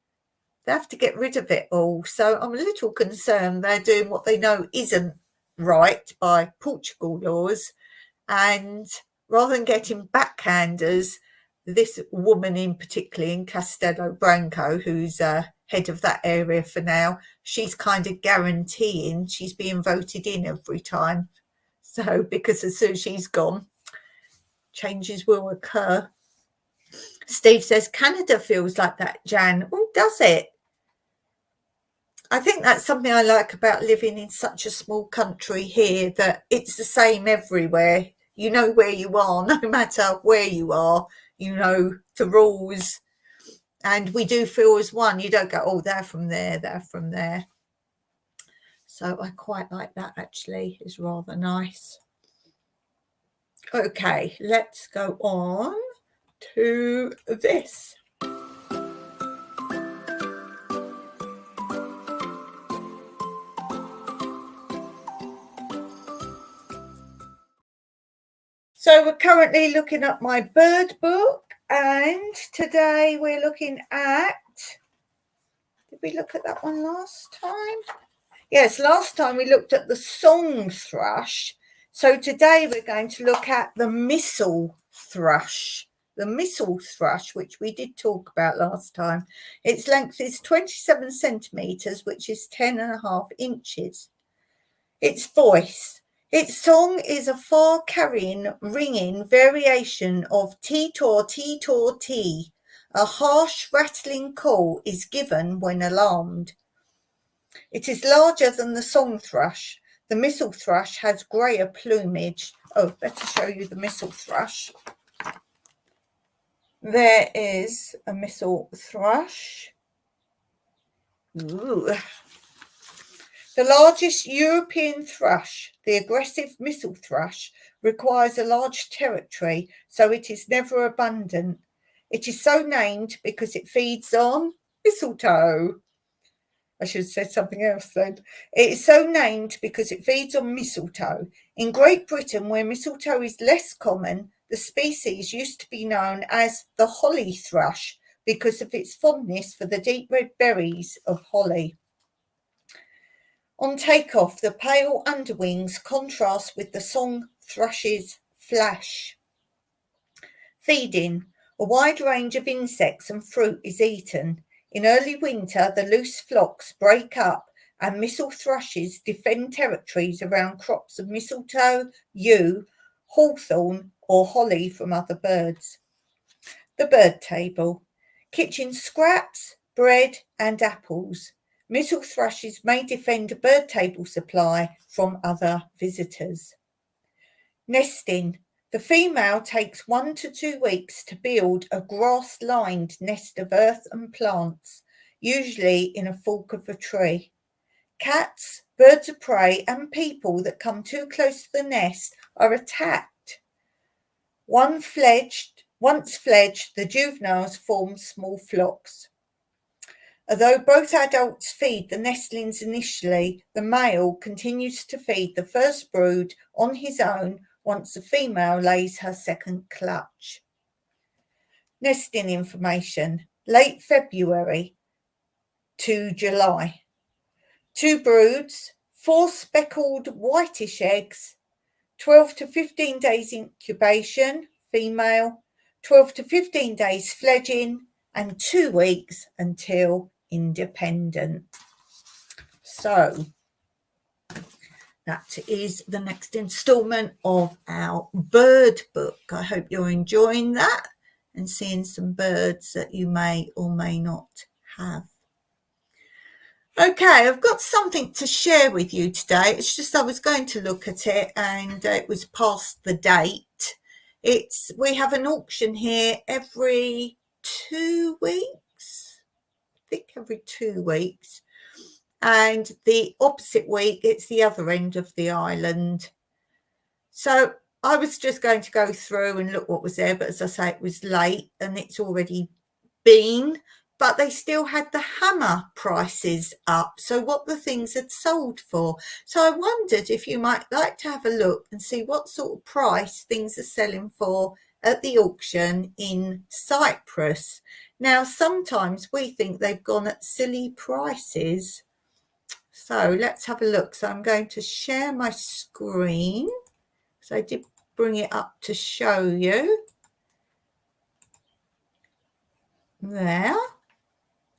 they have to get rid of it all. So I'm a little concerned they're doing what they know isn't right by Portugal laws, and rather than getting backhanders, this woman in particular in Castelo Branco, who's head of that area for now, she's kind of guaranteeing she's being voted in every time. So because as soon as she's gone, changes will occur. Steve says Canada feels like that, Jan. Oh, does it? I think that's something I like about living in such a small country here, that it's the same everywhere. You know where you are, no matter where you are, you know the rules, And we do feel as one. You don't go, oh, they're from there, they're from there. So I quite like that, actually. It's rather nice. Okay, let's go on to this. So we're currently looking at my bird book, and today we're looking at, did we look at that one last time? Yes, last time we looked at the song thrush. So today we're going to look at the missel thrush. The missel thrush, which we did talk about last time. Its length is 27 centimetres, which is 10.5 inches. Its voice. Its song is a far-carrying, ringing variation of tee-taw, tee-taw, tee. A harsh, rattling call is given when alarmed. It is larger than the song thrush. The missel thrush has greyer plumage. Oh, better show you the missel thrush. There is a missel thrush. Ooh. The largest European thrush, the aggressive missel thrush, requires a large territory, so it is never abundant. It is so named because it feeds on mistletoe. I should have said something else then. It is so named because it feeds on mistletoe. In Great Britain, where mistletoe is less common, the species used to be known as the holly thrush because of its fondness for the deep red berries of holly. On takeoff, the pale underwings contrast with the song thrush's flash. Feeding. A wide range of insects and fruit is eaten. In early winter, the loose flocks break up and missel thrushes defend territories around crops of mistletoe, yew, hawthorn or holly from other birds. The bird table. Kitchen scraps, bread and apples. Missel thrushes may defend a bird table supply from other visitors. Nesting. The female takes 1 to 2 weeks to build a grass-lined nest of earth and plants, usually in a fork of a tree. Cats, birds of prey and people that come too close to the nest are attacked. Once fledged, the juveniles form small flocks. Although both adults feed the nestlings initially, the male continues to feed the first brood on his own once the female lays her second clutch. Nesting information. Late February to July. 2 broods, 4 speckled whitish eggs, 12 to 15 days incubation, female, 12 to 15 days fledging, and 2 weeks until independent. So that is the next instalment of our bird book. I hope you're enjoying that and seeing some birds that you may or may not have. Okay, I've got something to share with you today. It's just I was going to look at it and it was past the date. We have an auction here every 2 weeks. I think every 2 weeks. And the opposite week, it's the other end of the island. So I was just going to go through and look what was there, but as I say, it was late and it's already been, but they still had the hammer prices up. So what the things had sold for. So I wondered if you might like to have a look and see what sort of price things are selling for at the auction in Cyprus. Now, sometimes we think they've gone at silly prices. So let's have a look. So I'm going to share my screen. So I did bring it up to show you. There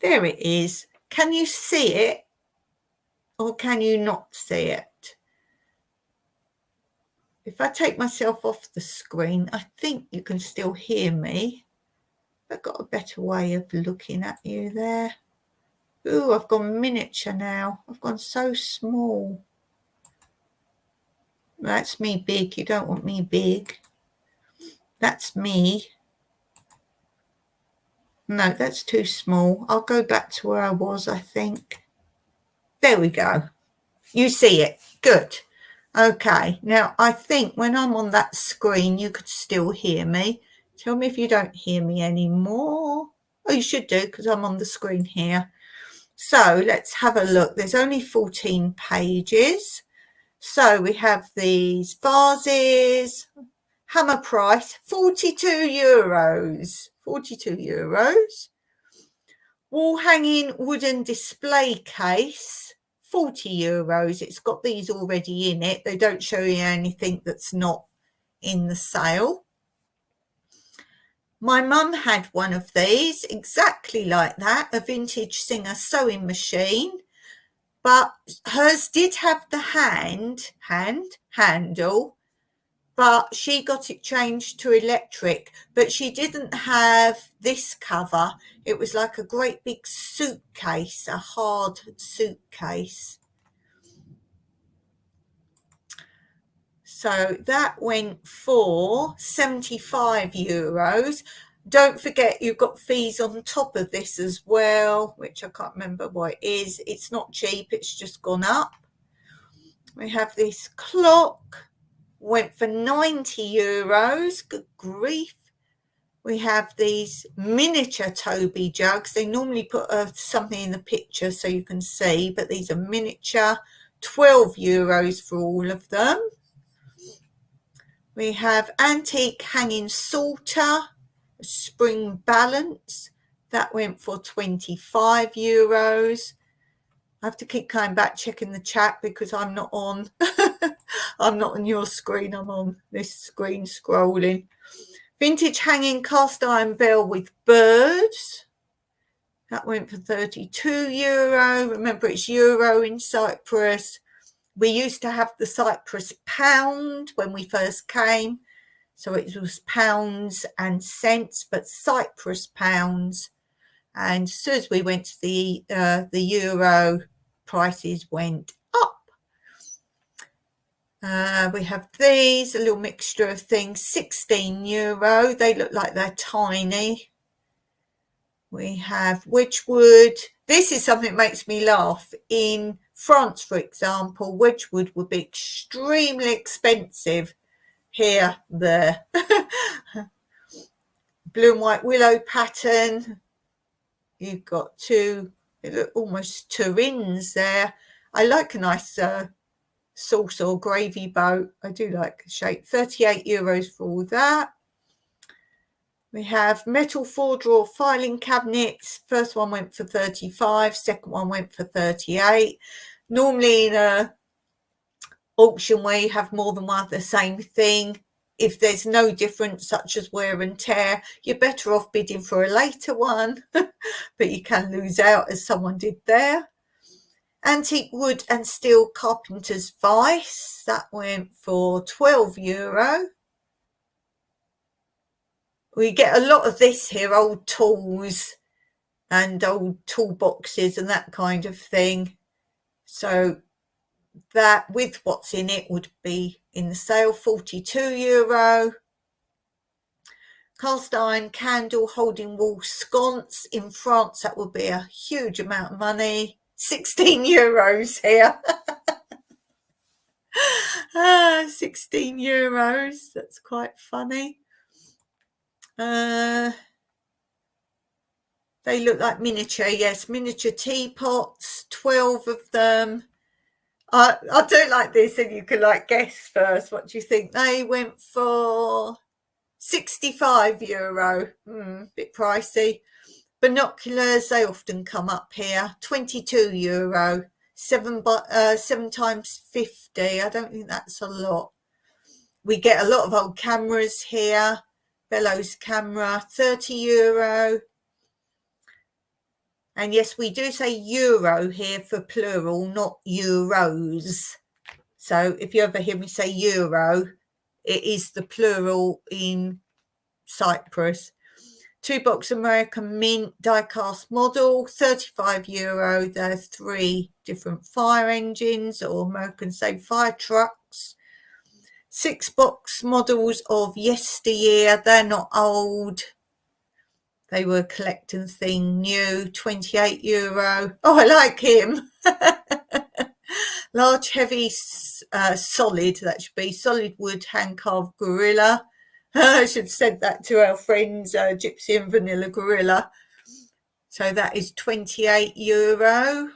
it is. Can you see it or can you not see it? If I take myself off the screen, I think you can still hear me. I've got a better way of looking at you there. Ooh, I've gone miniature now. I've gone so small. That's me big. You don't want me big. That's me. No, that's too small. I'll go back to where I was, I think. There we go. You see it. Good. Okay. Now, I think when I'm on that screen, you could still hear me. Tell me if you don't hear me anymore. Oh, you should do, because I'm on the screen here. So let's have a look. There's only 14 pages. So we have these vases. Hammer price, 42 euros. 42 euros. Wall hanging wooden display case, 40 euros. It's got these already in it. They don't show you anything that's not in the sale. My mum had one of these, exactly like that, a vintage Singer sewing machine, but hers did have the handle, but she got it changed to electric, but she didn't have this cover. It was like a great big suitcase, a hard suitcase. So that went for 75 euros. Don't forget you've got fees on top of this as well, which I can't remember what it is. It's not cheap, it's just gone up. We have this clock, went for 90 euros. Good grief. We have these miniature Toby jugs. They normally put something in the picture so you can see, but these are miniature, 12 euros for all of them. We have antique hanging salter, spring balance. That went for 25 euros. I have to keep coming back checking the chat because I'm not on I'm not on your screen, I'm on this screen scrolling. Vintage hanging cast iron bell with birds. That went for 32 euro. Remember, it's euro in Cyprus. We used to have the Cyprus pound when we first came. So it was pounds and cents, but Cyprus pounds. And as soon as we went to the euro, prices went up. We have these, a little mixture of things, 16 euro. They look like they're tiny. We have Wedgwood. This is something that makes me laugh. In France, for example, Wedgwood would be extremely expensive. Here, there. Blue and white willow pattern. You've got two, they look almost turins there. I like a nice sauce or gravy boat. I do like the shape. 38 euros for all that. We have metal 4-drawer filing cabinets. First one went for 35, second one went for 38. Normally in a auction where you have more than one of the same thing, if there's no difference such as wear and tear, you're better off bidding for a later one, but you can lose out as someone did there. Antique wood and steel carpenter's vice, that went for 12 euro. We get a lot of this here, old tools and old toolboxes and that kind of thing. So that with what's in it would be in the sale, 42 euro. Cast iron candle holding wall sconce. In France, that would be a huge amount of money. 16 euros here. 16 euros. That's quite funny. They look like miniature, yes, miniature teapots, 12 of them. I'll do it like this and you can guess first. What do you think? They went for 65 euro. Bit pricey. Binoculars, they often come up here. 22 euro. 7 times 50. I don't think that's a lot. We get a lot of old cameras here. Bellows camera, 30 euro. And yes, we do say euro here for plural, not euros. So if you ever hear me say euro, it is the plural in Cyprus. 2-box American Mint die-cast model, 35 euro. There are 3 different fire engines or American say fire trucks. 6-box models of yesteryear. They're not old. They were collecting thing new, €28. Oh, I like him. Large, heavy, solid, that should be solid wood hand-carved gorilla. I should have said that to our friends, Gypsy and Vanilla Gorilla. So that is €28.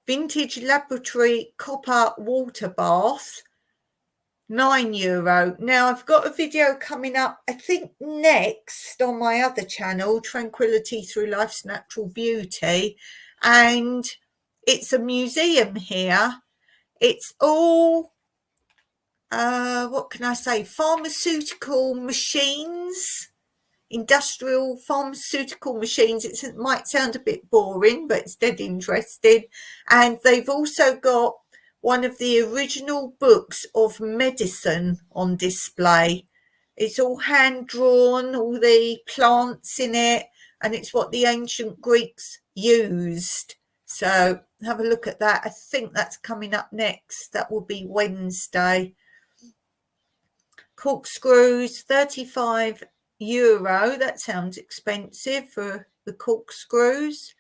Vintage laboratory copper water bath, €9. Now I've got a video coming up, I think next, on my other channel, Tranquility Through Life's Natural Beauty, and it's a museum here. It's all what can I say, pharmaceutical machines, industrial pharmaceutical machines. It might sound a bit boring, but it's dead interesting. And they've also got one of the original books of medicine on display. It's all hand drawn, all the plants in it, and it's what the ancient Greeks used. So have a look at that. I think that's coming up next. That will be Wednesday. Corkscrews, €35. That sounds expensive for the corkscrews.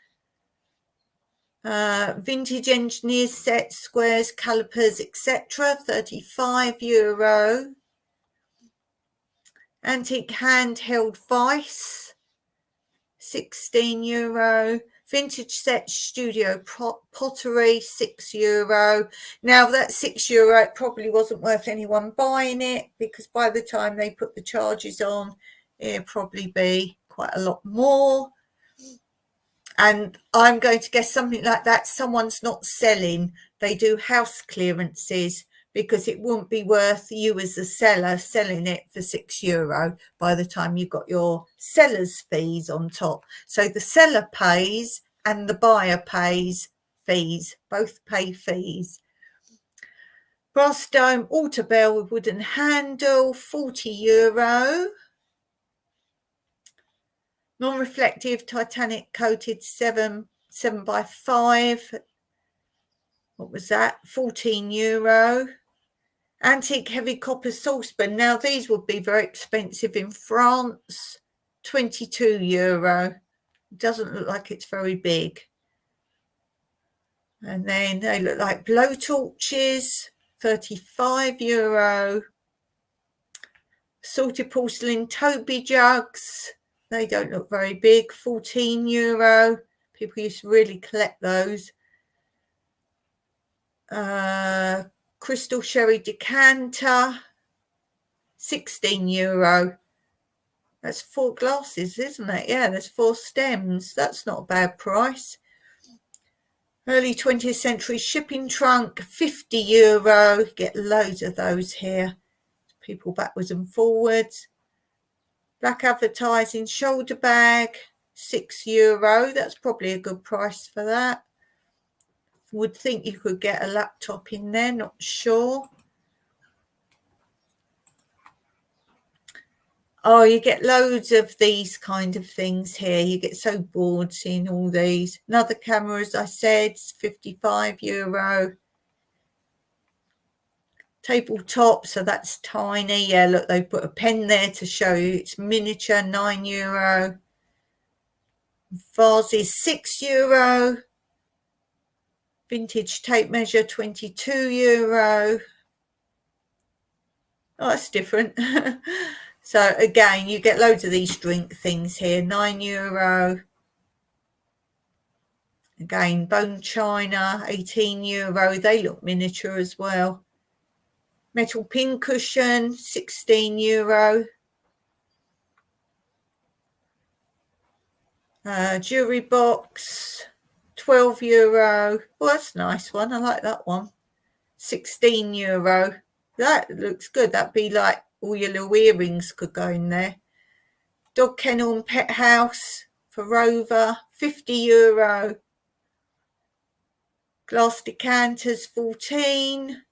Vintage engineers sets, squares, calipers, etc. €35. Antique handheld vice, €16. Vintage set studio pottery, €6. Now that €6, it probably wasn't worth anyone buying it, because by the time they put the charges on, it'll probably be quite a lot more. And I'm going to guess something like that someone's not selling. They do house clearances, because it wouldn't be worth you as a seller selling it for €6 by the time you've got your seller's fees on top. So the seller pays and the buyer pays fees, both pay fees. Brass dome altar bell with wooden handle, €40. Non-reflective Titanic coated 7x5. What was that? €14. Antique heavy copper saucepan. Now these would be very expensive in France. €22. Doesn't look like it's very big. And then they look like blowtorches. €35. Salted porcelain Toby jugs. They don't look very big. €14. People used to really collect those. Crystal sherry decanter, €16. That's 4 glasses, isn't it? Yeah, there's 4 stems. That's not a bad price. Early 20th century shipping trunk, €50. Get loads of those here. People backwards and forwards. Black advertising shoulder bag, €6. That's probably a good price for that. Would think you could get a laptop in there, not sure. Oh, you get loads of these kind of things here. You get so bored seeing all these. Another camera, as I said, €55. Tabletop, so that's tiny. Yeah, look, they put a pen there to show you it's miniature, €9. Vases, €6. Vintage tape measure, €22. Oh, that's different. So again, you get loads of these drink things here, €9. Again, bone china, €18. They look miniature as well. Metal pin cushion, €16. Jewelry box, €12. Well, that's a nice one. I like that one. €16. That looks good. That'd be like all your little earrings could go in there. Dog kennel and pet house for Rover, €50. Glass decanters, 14.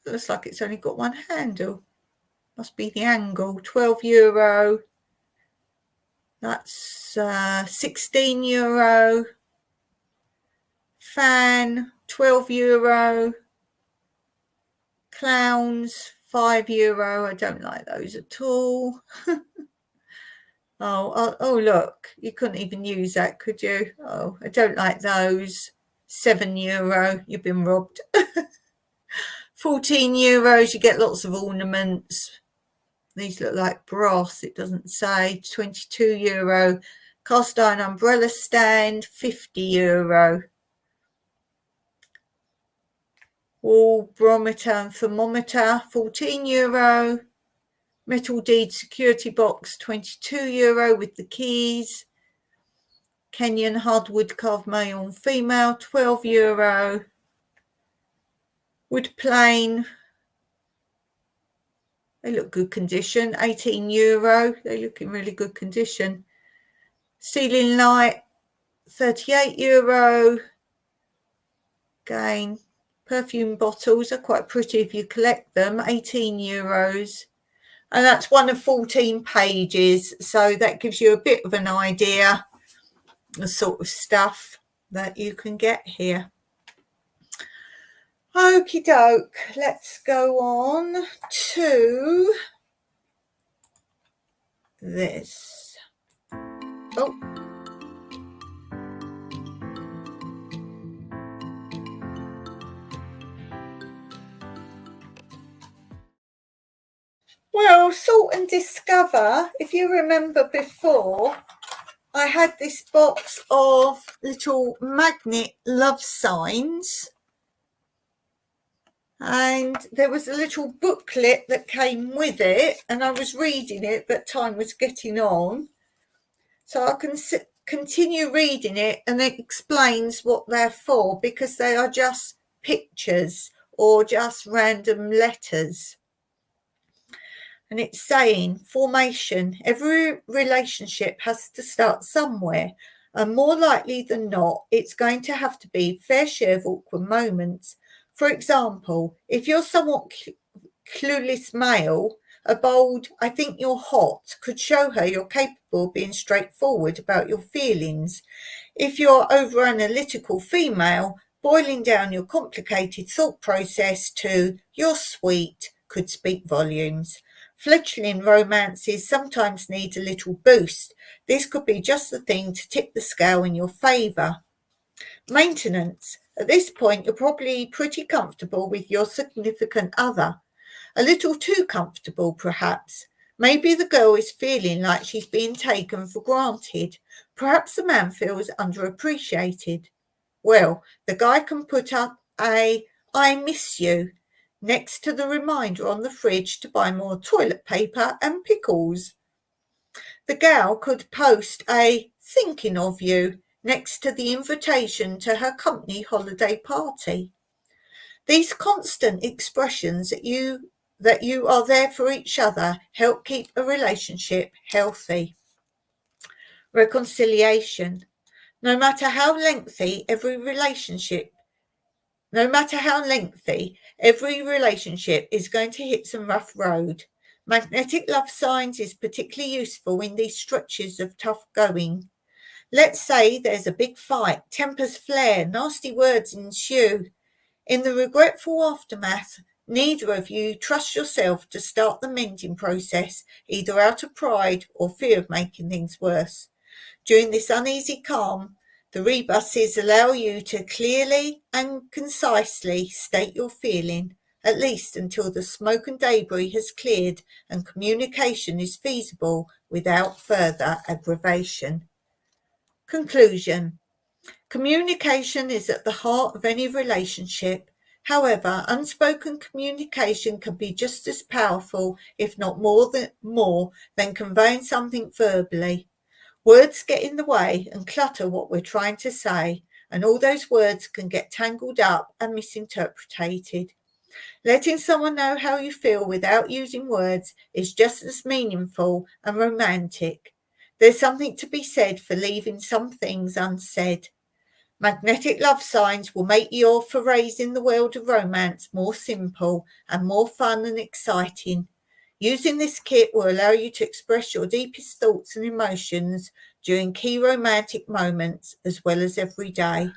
Looks like it's only got one handle. Must be the angle. €12. That's €16. Fan, €12. Clowns, €5. I don't like those at all. Oh, look, you couldn't even use that, could you? Oh, I don't like those. €7. You've been robbed. €14. You get lots of ornaments. These look like brass. It doesn't say. €22. Cast iron umbrella stand, €50. Wall barometer and thermometer, €14. Metal deed security box, €22 with the keys. Kenyan hardwood carved male and female, €12. Wood plane, they look good condition, €18. They look in really good condition. Ceiling light, €38. Again, perfume bottles are quite pretty if you collect them, €18. And that's one of 14 pages, so that gives you a bit of an idea the sort of stuff that you can get here. Okie doke, let's go on to this. Oh. Well, Sort and Discover, if you remember before, I had this box of little magnet love signs, and there was a little booklet that came with it, and I was reading it, but time was getting on. So I can continue reading it, and it explains what they're for, because they are just pictures or just random letters. And it's saying formation. Every relationship has to start somewhere, and more likely than not, it's going to have to be fair share of awkward moments. For example, if you're somewhat clueless male, a bold, I think you're hot, could show her you're capable of being straightforward about your feelings. If you're over analytical female, boiling down your complicated thought process to you're sweet could speak volumes. Fledgling romances sometimes need a little boost. This could be just the thing to tip the scale in your favour. Maintenance. At this point, you're probably pretty comfortable with your significant other. A little too comfortable, perhaps. Maybe the girl is feeling like she's being taken for granted. Perhaps the man feels underappreciated. Well, the guy can put up a "I miss you" next to the reminder on the fridge to buy more toilet paper and pickles. The gal could post a "thinking of you" next to the invitation to her company holiday party. These constant expressions that you are there for each other help keep a relationship healthy. Reconciliation. No matter how lengthy, every relationship is going to hit some rough road. Magnetic love signs is particularly useful in these stretches of tough going. Let's say there's a big fight, tempers flare, nasty words ensue. In the regretful aftermath, neither of you trust yourself to start the mending process, either out of pride or fear of making things worse. During this uneasy calm, the rebuses allow you to clearly and concisely state your feeling, at least until the smoke and debris has cleared and communication is feasible without further aggravation. Conclusion. Communication is at the heart of any relationship. However, unspoken communication can be just as powerful, if not more than conveying something verbally. Words get in the way and clutter what we're trying to say, and all those words can get tangled up and misinterpreted. Letting someone know how you feel without using words is just as meaningful and romantic. There's something to be said for leaving some things unsaid. Magnetic love signs will make your forays in the world of romance more simple and more fun and exciting. Using this kit will allow you to express your deepest thoughts and emotions during key romantic moments as well as every day.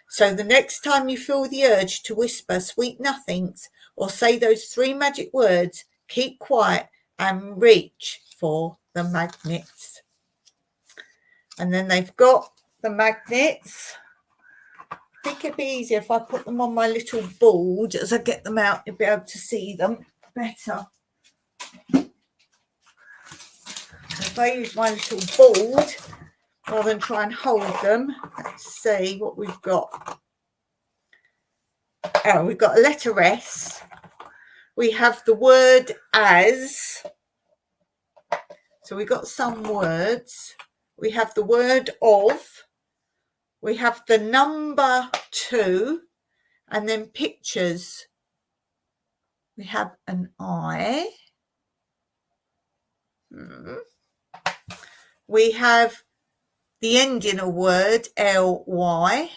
So the next time you feel the urge to whisper sweet nothings or say those 3 magic words, keep quiet and reach for the magnets. And then they've got the magnets. I think it'd be easier if I put them on my little board as I get them out, you'll be able to see them better. If I use my little board rather than try and hold them, let's see what we've got. Oh, we've got a letter S. We have the word as. So we've got some words. We have the word of. We have the number 2. And then pictures. We have an I. We have the ending of word, ly.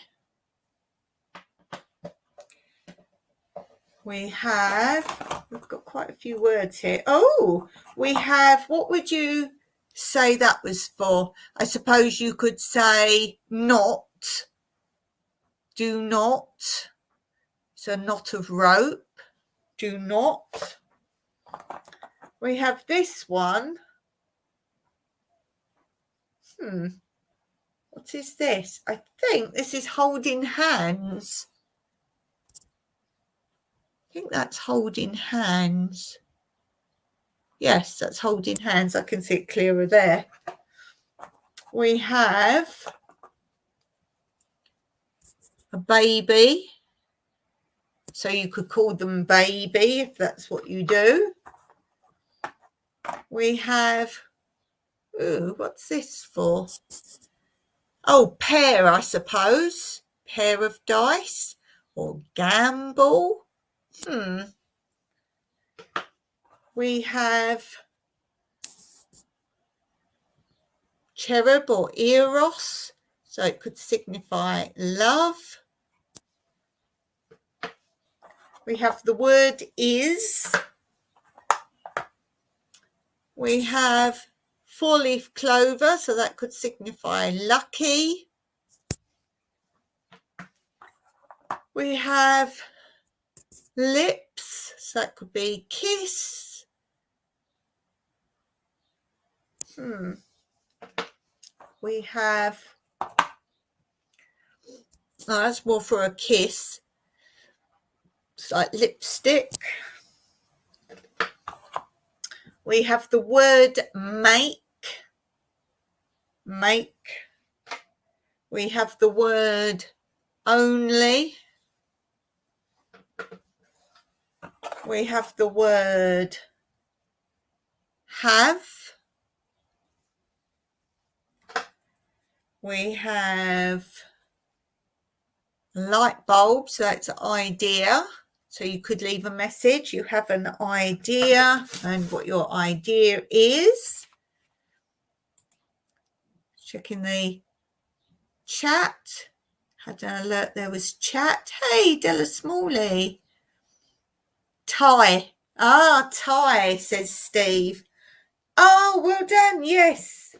We've got quite a few words here. Oh, we have, what would you say that was for? I suppose you could say not, do not. It's a knot of rope, do not. We have this one. What is this? I think this is holding hands. I think that's holding hands. Yes, that's holding hands. I can see it clearer there. We have a baby. So you could call them baby if that's what you do. We have, ooh, what's this for? Oh, pair, I suppose. Pair of dice or gamble. We have cherub or eros, so it could signify love. We have the word is. We have 4-leaf clover, so that could signify lucky. We have lips, so that could be kiss. We have, oh, that's more for a kiss. It's like lipstick. We have the word make. Make. We have the word only. We have the word have. We have light bulb, so that's an idea. So you could leave a message. You have an idea and what your idea is. Checking the chat. Had an alert there was chat. Hey, Della Smalley. Tie. Ah, tie, says Steve. Oh, well done. Yes.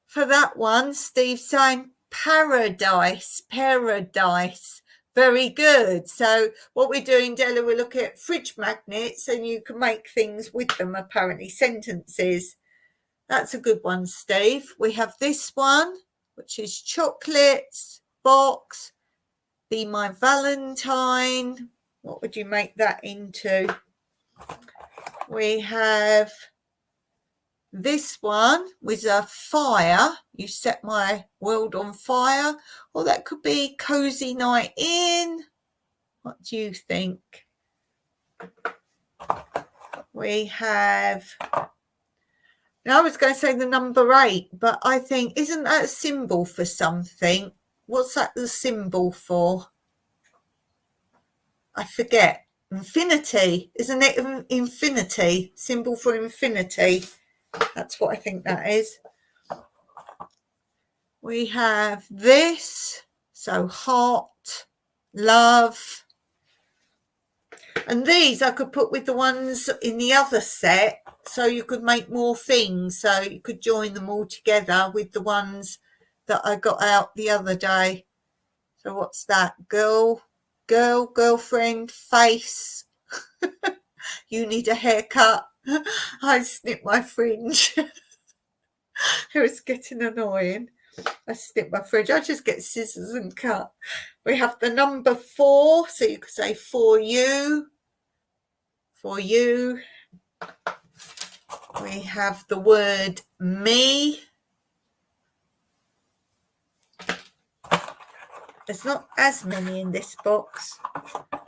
For that one, Steve's saying paradise. Paradise. Very good. So what we're doing, Della, we're looking at fridge magnets and you can make things with them, apparently, sentences. That's a good one, Steve. We have this one, which is chocolates, box, be my Valentine. What would you make that into? We have this one with a fire. You set my world on fire. Or that could be cozy night in. What do you think? We have, now I was going to say the number 8, but I think, isn't that a symbol for something? What's that the symbol for? I forget. Infinity, isn't it? Infinity, symbol for infinity. That's what I think that is. We have this, so hot, love. And these I could put with the ones in the other set, so you could make more things. So you could join them all together with the ones that I got out the other day. So what's that? Girlfriend, face. You need a haircut. I snip my fringe. It was getting annoying. I snip my fringe. I just get scissors and cut. We have the number 4, so you could say for you. For you. We have the word me. There's not as many in this box.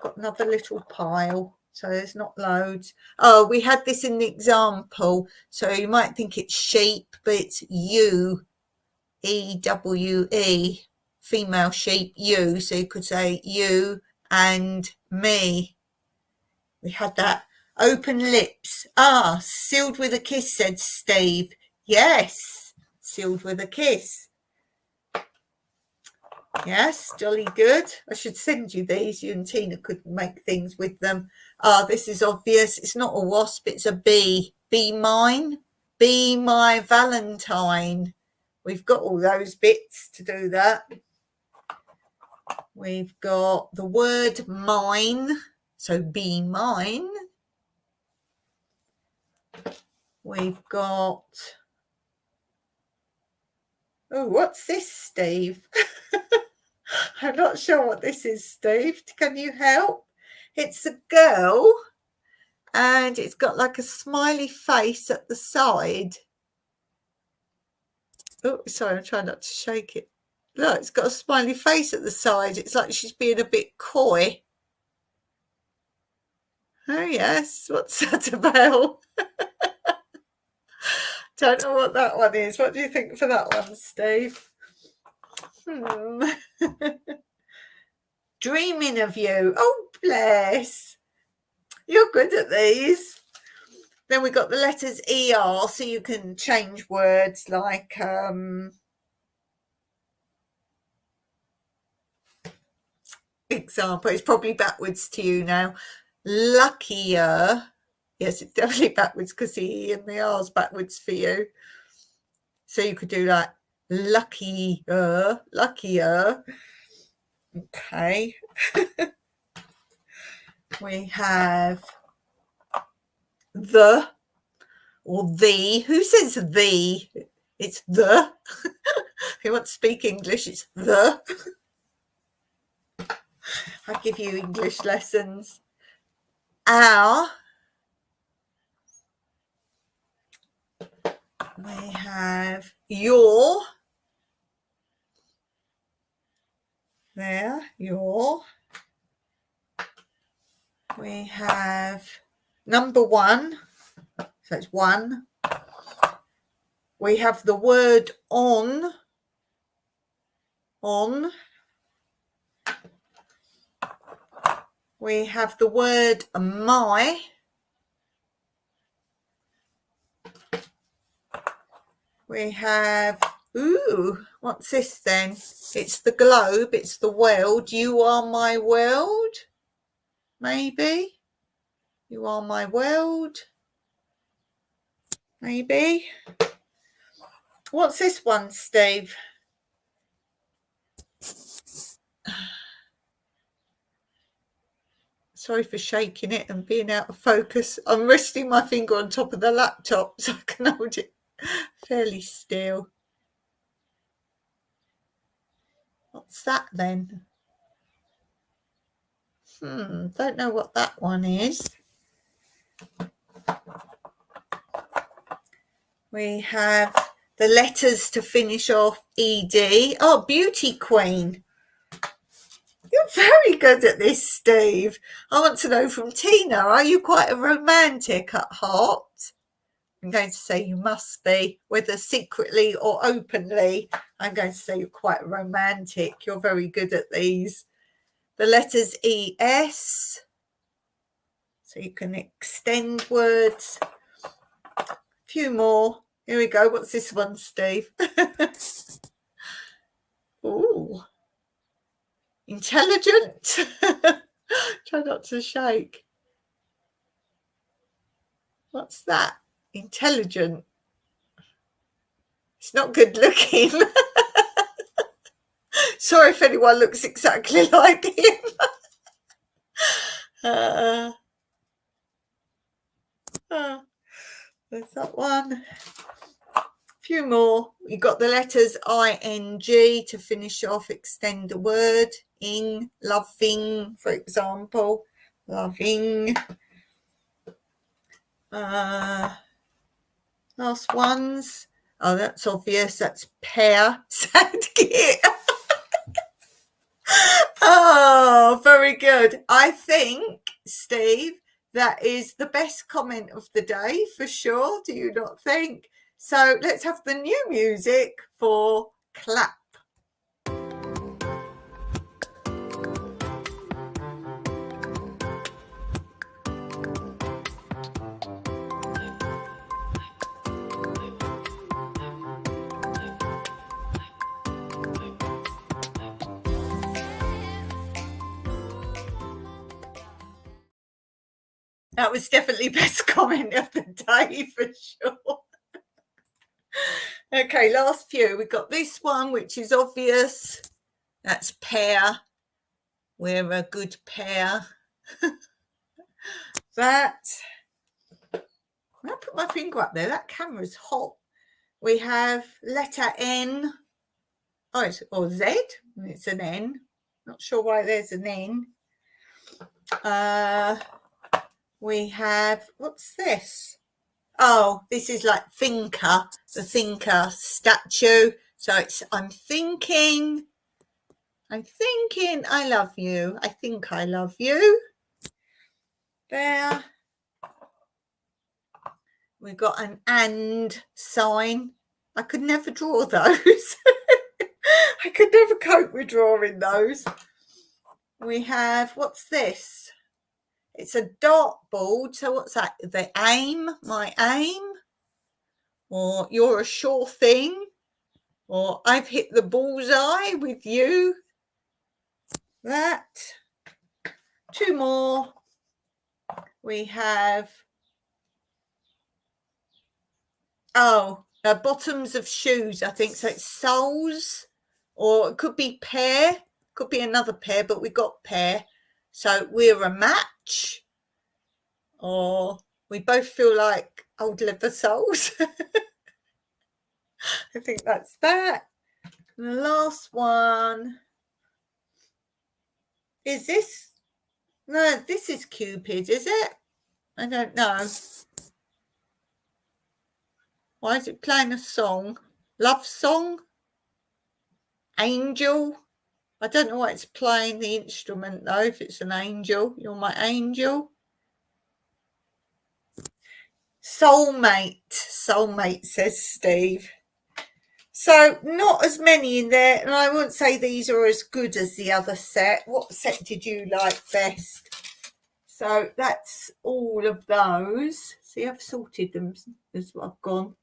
Got another little pile, so there's not loads. Oh, we had this in the example, so you might think it's sheep, but it's you, E-W-E, female sheep, you, so you could say you and me. We had that. Open lips. Ah, sealed with a kiss, said Steve. Yes, sealed with a kiss. Yes, jolly good. I should send you these. You and Tina could make things with them. Ah, this is obvious. It's not a wasp, it's a bee. Be mine. Be my Valentine. We've got all those bits to do that. We've got the word mine. So be mine. We've got... Oh, what's this, Steve? I'm not sure what this is, Steve. Can you help? It's a girl and it's got like a smiley face at the side. Oh, sorry, I'm trying not to shake it. Look, it's got a smiley face at the side. It's like she's being a bit coy. Oh, yes. What's that about? Don't know what that one is. What do you think for that one, Steve? Dreaming of you. Oh, bless. You're good at these. Then we got the letters ER, so you can change words like example. It's probably backwards to you now. Luckier. Yes, it's definitely backwards because the E and the R's backwards for you. So you could do like luckier. Okay. We have the or the. Who says the? It's the. If you want to speak English, it's the. I give you English lessons. Our. We have your. There, your. We have number 1. So it's 1. We have the word on. On. We have the word my. We have, ooh, what's this then? It's the globe, it's the world. You are my world, maybe. You are my world, maybe. What's this one, Steve? Sorry for shaking it and being out of focus. I'm resting my finger on top of the laptop so I can hold it fairly still. What's that then? Don't know what that one is. We have the letters to finish off ED. Oh, beauty queen. You're very good at this, Steve. I want to know from Tina, are you quite a romantic at heart? I'm going to say you must be, whether secretly or openly. I'm going to say you're quite romantic. You're very good at these. The letters ES. So you can extend words. A few more. Here we go. What's this one, Steve? Ooh. Intelligent. Try not to shake. What's that? Intelligent. It's not good looking. Sorry if anyone looks exactly like him. There's that one. A few more. You got the letters ing to finish off, extend the word. Ing, loving, for example. Loving. Last ones. Oh, that's obvious. That's pear. Sadkit. Oh, very good. I think, Steve, that is the best comment of the day for sure. Do you not think? So let's have the new music for clap. That was definitely best comment of the day for sure. Okay, last few. We've got this one, which is obvious. That's pair. We're a good pair. That. When I put my finger up there, that camera's hot. We have letter N. Oh, or Z. It's an N. Not sure why there's an N. We have, what's this? Oh, this is like thinker, the thinker statue. So it's, I'm thinking I love you. I think I love you. There. We've got an and sign. I could never draw those. I could never cope with drawing those. We have, what's this? It's a dartboard. So what's that? The aim, my aim. Or you're a sure thing. Or I've hit the bullseye with you. That. Two more. We have, bottoms of shoes, I think. So it's soles, or it could be pair, could be another pair, but we got pair. So we're a match, or we both feel like old leather soles. I think that's that. And the last one is this. No, this is Cupid, is it? I don't know. Why is it playing a song? Love song? Angel? I don't know why it's playing the instrument though, if it's an angel. You're my angel. Soulmate, says Steve. So not as many in there, and I wouldn't say these are as good as the other set. What set did you like best? So that's all of those. See, I've sorted them as I've gone.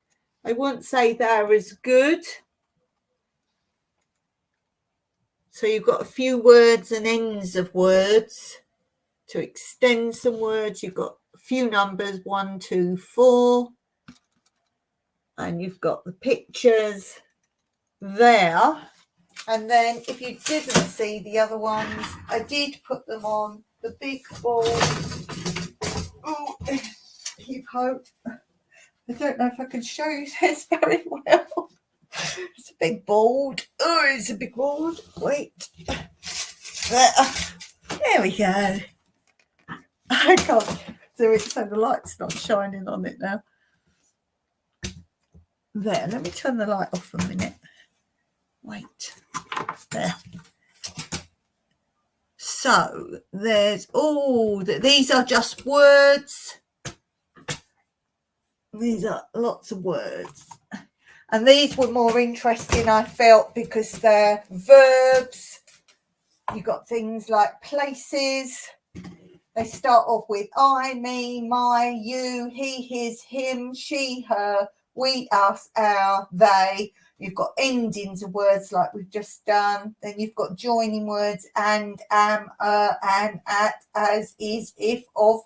I wouldn't say they're as good. So you've got a few words and ends of words. To extend some words, you've got a few numbers, 1, 2, 4. And you've got the pictures there. And then if you didn't see the other ones, I did put them on the big board. Oh, keep hope. I don't know if I can show you this very well. It's a big board. Oh, it's a big board. Wait. There we go. I can't do it so the light's not shining on it now. There, let me turn the light off a minute. Wait. There. So there's these are just words. These are lots of words. And these were more interesting, I felt, because they're verbs. You've got things like places. They start off with I, me, my, you, he, his, him, she, her, we, us, our, they. You've got endings of words like we've just done. Then you've got joining words and, am, and, at, as, is, if, of,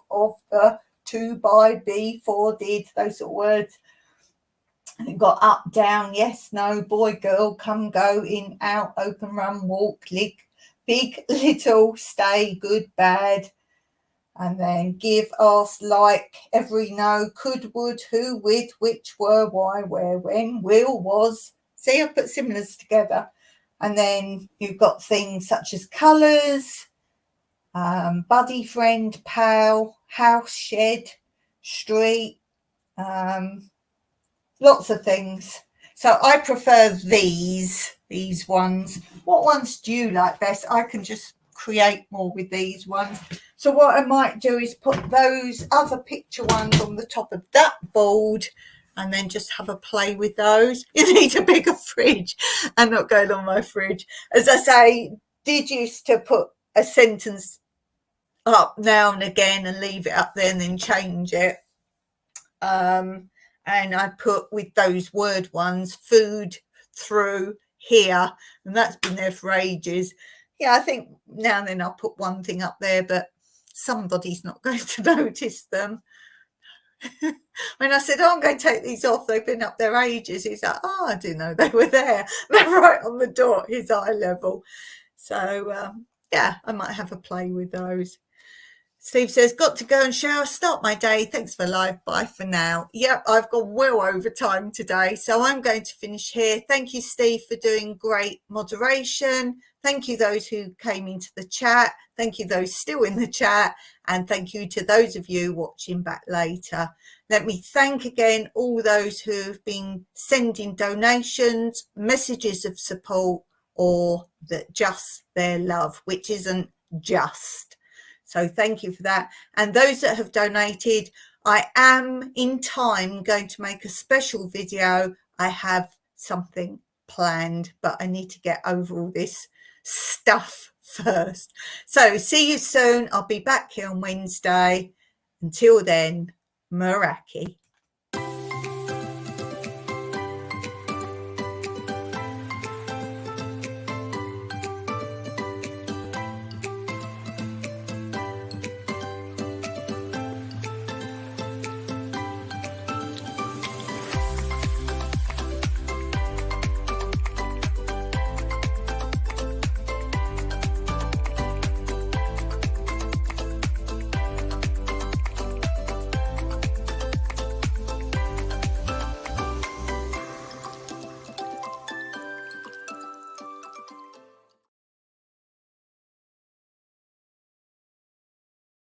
the, to, by, be, for, did, those sort of words. And it got up, down, yes, no, boy, girl, come, go, in, out, open, run, walk, lick, big, little, stay, good, bad. And then give, ask, like, every, no, could, would, who, with, which, were, why, where, when, will, was. See, I've put similars together. And then you've got things such as colours, buddy, friend, pal, house, shed, street, lots of things. So I prefer these ones. What ones do you like best? I can just create more with these ones. So what I might do is put those other picture ones on the top of that board and then just have a play with those. You need a bigger fridge. I'm not going on my fridge. As I say, did used to put a sentence up now and again and leave it up there and then change it. And I put with those word ones, food through here, and that's been there for ages. Yeah, I think now and then I'll put one thing up there, but somebody's not going to notice them. When I said, I'm going to take these off, they've been up there ages. He's like, I didn't know they were there. They're right on the door, his eye level. So, yeah, I might have a play with those. Steve says, got to go and shower, start my day. Thanks for live. Bye for now. Yep, I've gone well over time today, so I'm going to finish here. Thank you, Steve, for doing great moderation. Thank you, those who came into the chat. Thank you, those still in the chat. And thank you to those of you watching back later. Let me thank again all those who've been sending donations, messages of support, or just their love, which isn't just. So thank you for that. And those that have donated, I am in time going to make a special video. I have something planned, but I need to get over all this stuff first. So see you soon. I'll be back here on Wednesday. Until then, Meraki.